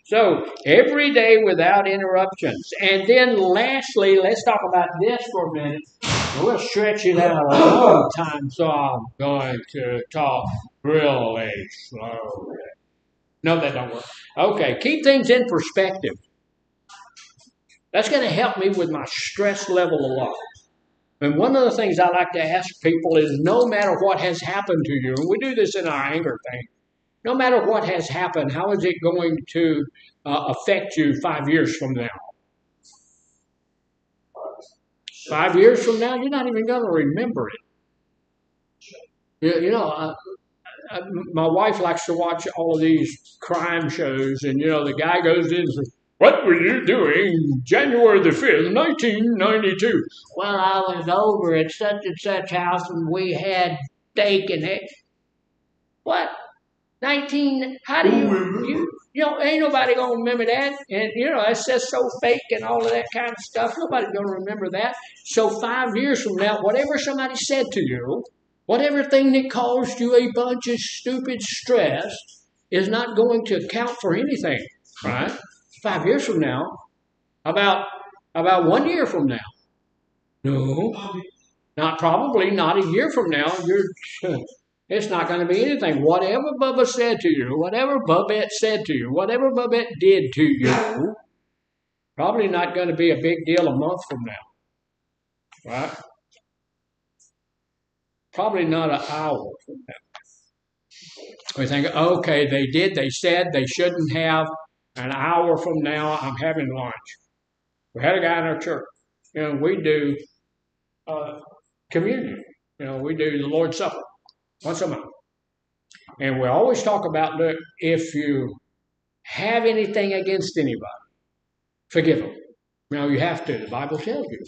So every day without interruptions. And then lastly, let's talk about this for a minute. We'll stretch it out a long time, so I'm going to talk really slowly. No, that don't work. Okay, keep things in perspective. That's going to help me with my stress level a lot. And one of the things I like to ask people is, no matter what has happened to you, and we do this in our anger thing, no matter what has happened, how is it going to affect you 5 years from now? 5 years from now, you're not even going to remember it. My wife likes to watch all of these crime shows, and the guy goes in and says, "What were you doing January the 5th, 1992? Well, I was over at such and such house and we had steak and eggs. What? How do ain't nobody gonna remember that. And that's just so fake and all of that kind of stuff. Nobody's gonna remember that. So 5 years from now, whatever somebody said to you, whatever thing that caused you a bunch of stupid stress is not going to count for anything, right? 5 years from now, about 1 year from now. No, not a year from now. It's not going to be anything. Whatever Bubba said to you, whatever Bubette said to you, whatever Bubette did to you, probably not going to be a big deal a month from now, right? Probably not an hour from now. We think, okay, they said they shouldn't have. An hour from now, I'm having lunch. We had a guy in our church. We do communion. We do the Lord's Supper once a month. And we always talk about, look, if you have anything against anybody, forgive them. Now you have to. The Bible tells you.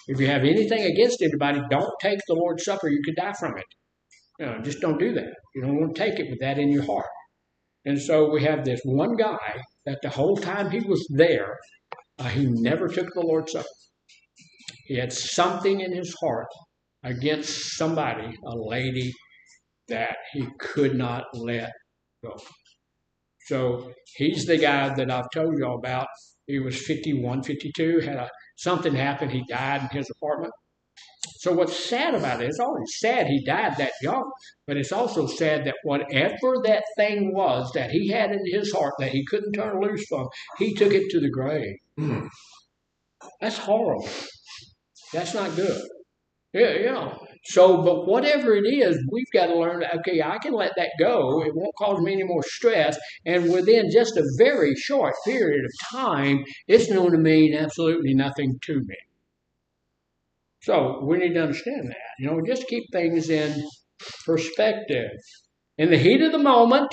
If you have anything against anybody, don't take the Lord's Supper. You could die from it. Just don't do that. You don't want to take it with that in your heart. And so we have this one guy that the whole time he was there, he never took the Lord's Supper. He had something in his heart against somebody, a lady, that he could not let go. So he's the guy that I've told you all about. He was 51, 52, something happened. He died in his apartment. So what's sad about it, it's always sad he died that young, but it's also sad that whatever that thing was that he had in his heart that he couldn't turn loose from, he took it to the grave. That's horrible. That's not good. Yeah. So, but whatever it is, we've got to learn, okay, I can let that go. It won't cause me any more stress. And within just a very short period of time, it's known to mean absolutely nothing to me. So we need to understand that, just keep things in perspective. In the heat of the moment,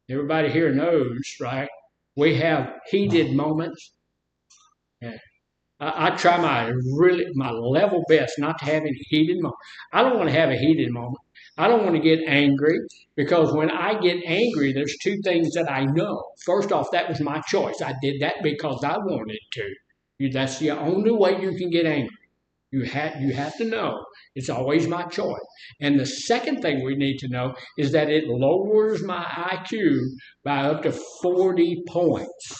everybody here knows, right? We have heated moments. Yeah. I try my level best not to have any heated moment. I don't want to have a heated moment. I don't want to get angry, because when I get angry, there's two things that I know. First off, that was my choice. I did that because I wanted to. That's the only way you can get angry. You have to know it's always my choice. And the second thing we need to know is that it lowers my IQ by up to 40 points.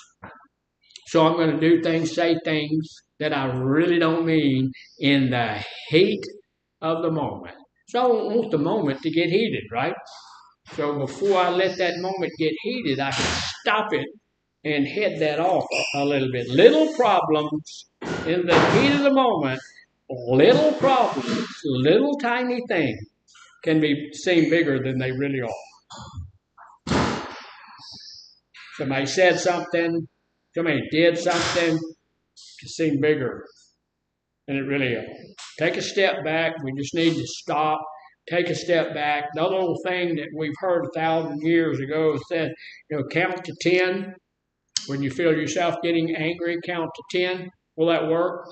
So I'm going to say things that I really don't mean in the heat of the moment. So I don't want the moment to get heated, right? So before I let that moment get heated, I can stop it and head that off a little bit. Little problems in the heat of the moment, little problems, little tiny things can seem bigger than they really are. Somebody said something, somebody did something, it seemed bigger than it really is. Take a step back. We just need to stop. Take a step back. The little thing that we've heard 1,000 years ago said, count to 10. When you feel yourself getting angry, count to 10. Will that work?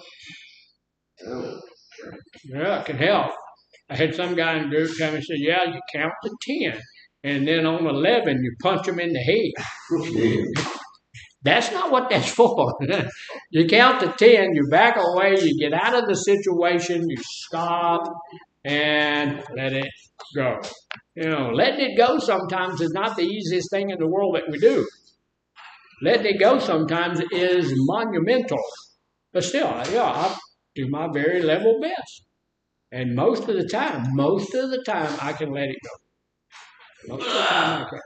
Yeah, it can help. I had some guy in the group tell me, said, yeah, you count to 10. And then on 11, you punch them in the head. That's not what that's for. You count to 10, you back away, you get out of the situation, you stop, and let it go. Letting it go sometimes is not the easiest thing in the world that we do. Letting it go sometimes is monumental. But still, I do my very level best. And most of the time, I can let it go. Most of the time I can.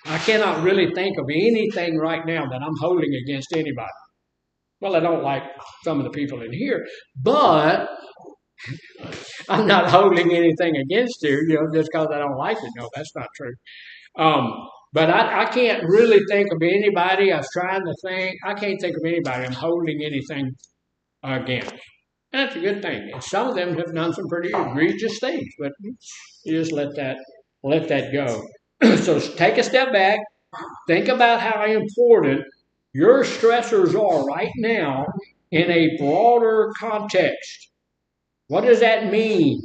I cannot really think of anything right now that I'm holding against anybody. Well, I don't like some of the people in here, but I'm not holding anything against you, just because I don't like it. No, that's not true. But I can't really think of anybody. I was trying to think. I can't think of anybody I'm holding anything against. And that's a good thing. And some of them have done some pretty egregious things, but you just let that go. So take a step back. Think about how important your stressors are right now in a broader context. What does that mean?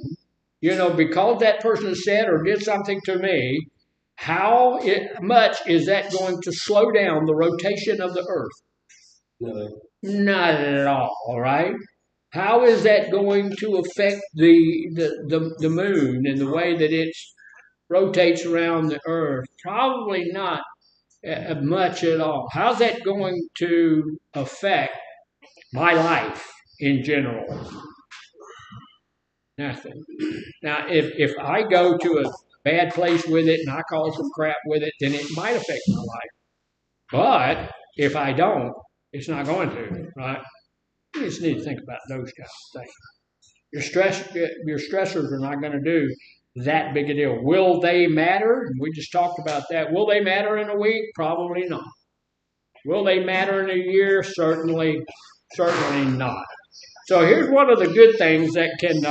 Because that person said or did something to me, how much is that going to slow down the rotation of the earth? No. Not at all, right? How is that going to affect the moon and the way that it rotates around the earth? Probably not much at all. How's that going to affect my life in general? Nothing. Now, if I go to a bad place with it and I cause some crap with it, then it might affect my life. But if I don't, it's not going to, right? You just need to think about those kinds of things. Your stressors are not going to do that big a deal. Will they matter? We just talked about that. Will they matter in a week? Probably not. Will they matter in a year? Certainly not. So here's one of the good things that can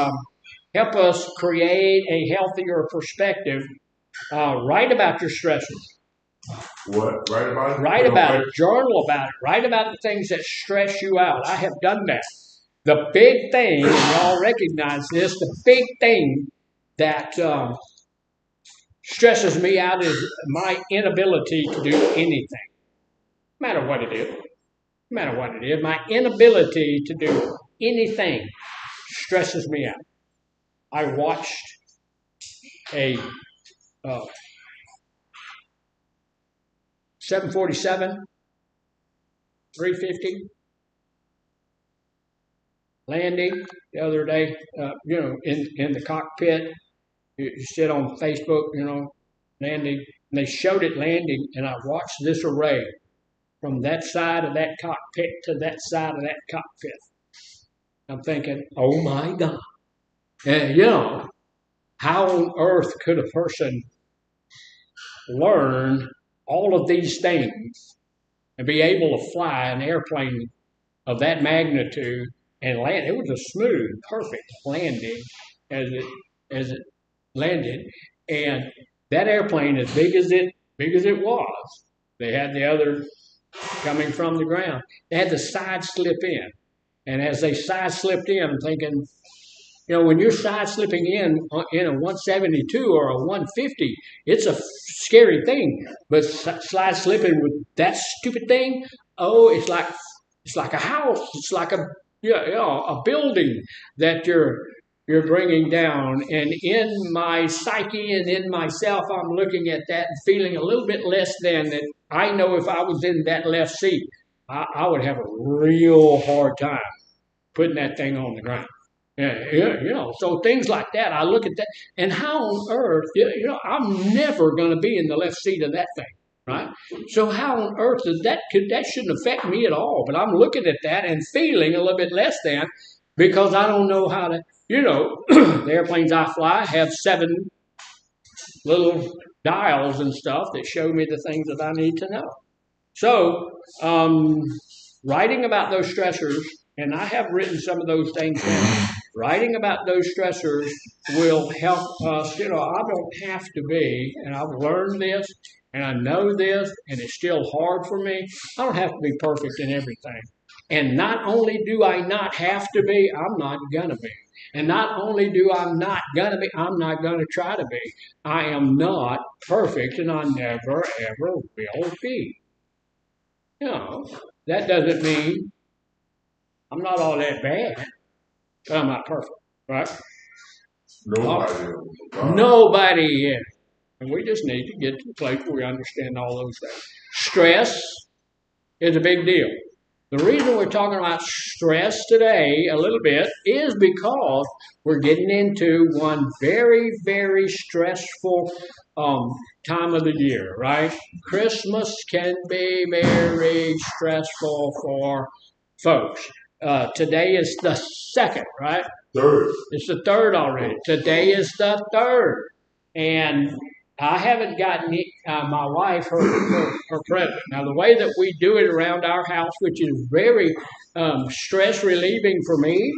help us create a healthier perspective. Write about your stressors. What? Write about it? Write about it, journal about it, write about the things that stress you out. I have done that. The big thing, and y'all recognize this, the big thing that stresses me out is my inability to do anything, no matter what it is. No matter what it is, my inability to do anything stresses me out. I watched a 747, 350 landing the other day, in the cockpit. You sit on Facebook, landing. And they showed it landing, and I watched this array from that side of that cockpit to that side of that cockpit. I'm thinking, oh my God. And, how on earth could a person learn all of these things and be able to fly an airplane of that magnitude and land? It was a smooth, perfect landing as it landed. And that airplane, as big as it was, they had the other coming from the ground. They had to side slip in. And as they side slipped in, I'm thinking, when you're side slipping in a 172 or a 150, it's a scary thing. But slide slipping with that stupid thing, it's like a house. It's like a building that you're bringing down. And in my psyche and in myself, I'm looking at that and feeling a little bit less than that. I know if I was in that left seat, I would have a real hard time putting that thing on the ground. So things like that, I look at that, and how on earth, I'm never going to be in the left seat of that thing, right? So how on earth that shouldn't affect me at all, but I'm looking at that and feeling a little bit less than, because I don't know how to, the airplanes I fly have 7 little dials and stuff that show me the things that I need to know. So, writing about those stressors, and I have written some of those things down. Writing about those stressors will help us. I don't have to be, and I've learned this, and I know this, and it's still hard for me. I don't have to be perfect in everything. And not only do I not have to be, I'm not going to be. And not only do I'm not going to be, I'm not going to try to be. I am not perfect, and I never, ever will be. That doesn't mean I'm not all that bad, but I'm not perfect, right? Nobody is. And we just need to get to the place where we understand all those things. Stress is a big deal. The reason we're talking about stress today a little bit is because we're getting into one very, very stressful time of the year, right? Christmas can be very stressful for folks. Today is the 2nd, right? 3rd. It's the 3rd already. Today is the 3rd. And I haven't gotten my wife her present. Now, the way that we do it around our house, which is very stress relieving for me,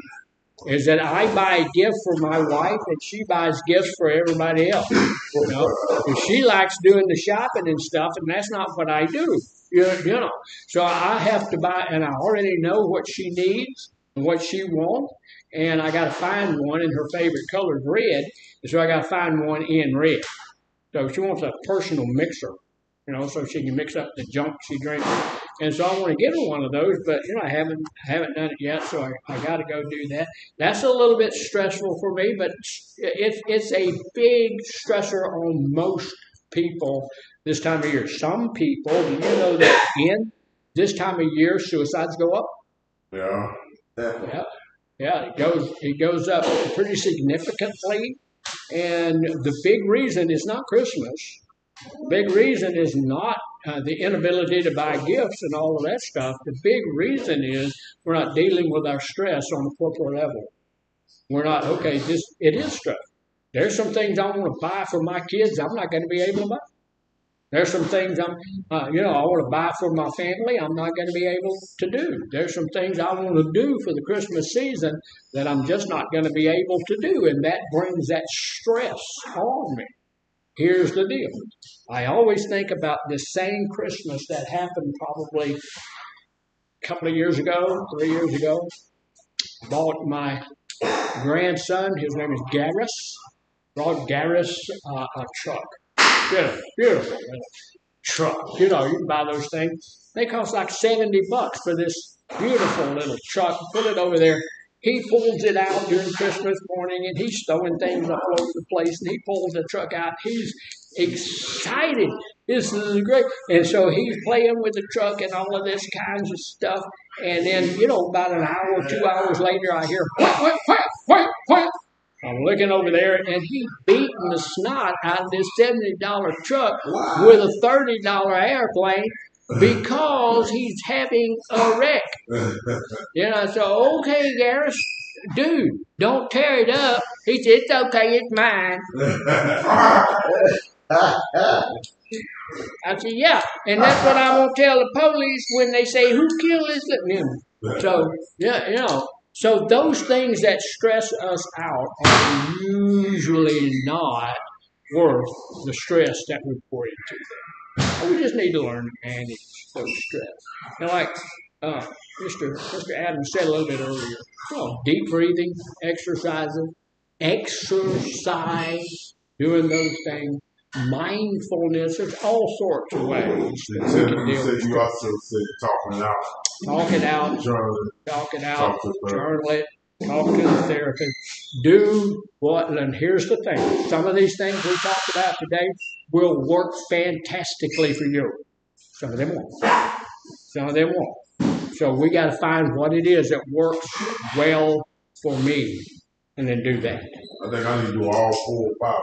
is that I buy a gift for my wife and she buys gifts for everybody else. And she likes doing the shopping and stuff, and that's not what I do. So I have to buy, and I already know what she needs and what she wants, and I got to find one, in her favorite color is red, and so I got to find one in red. So she wants a personal mixer, so she can mix up the junk she drinks. And so I want to get her one of those, but I haven't done it yet, so I got to go do that. That's a little bit stressful for me, but it's a big stressor on most people this time of year. Some people, do you know that in this time of year suicides go up? Yeah. Yeah, it goes up pretty significantly, and the big reason is not Christmas. Big reason is not the inability to buy gifts and all of that stuff. The big reason is we're not dealing with our stress on a corporate level. We're not, it is stress. There's some things I want to buy for my kids I'm not going to be able to buy. There's some things I want to buy for my family I'm not going to be able to do. There's some things I want to do for the Christmas season that I'm just not going to be able to do, and that brings that stress on me. here's the deal. I always think about this same Christmas that happened probably a couple of years ago, 3 years ago. Bought my grandson, his name is Garris, brought Garris a truck. Beautiful, beautiful truck. You know, you can buy those things. They cost like $70 for this beautiful little truck. Put it over there. He pulls it out during Christmas morning, and he's throwing things all over the place. And he pulls the truck out. He's excited. This is great. And so he's playing with the truck and all of this kinds of stuff. And then, you know, about an hour, 2 hours later, I hear, whack, whack, whack, whack, whack. I'm looking over there, and he's beating the snot out of this $70 truck with a $30 airplane because he's having a wreck. You know, so, okay, Garris, dude, don't tear it up. He said, it's okay, it's mine. I said, yeah, and that's what I'm going to tell the police when they say, who killed this? So, yeah, you know. So those things that stress us out are usually not worth the stress that we pour into them. We just need to learn to manage those stress. And like Mr. Adams said a little bit earlier, you know, deep breathing, exercise, doing those things, mindfulness. There's all sorts of ways that we can deal with you also said talking out. Talk it out, Journaling. journal it, talk to the therapist, do what, and here's the thing, some of these things we talked about today will work fantastically for you. Some of them won't. So we got to find what it is that works well for me, and then do that. I think I need to do all 4 or 5.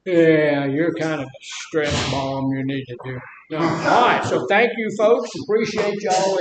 Yeah, you're kind of a stress bomb. You need to do. No. All right, so thank you, folks. Appreciate y'all.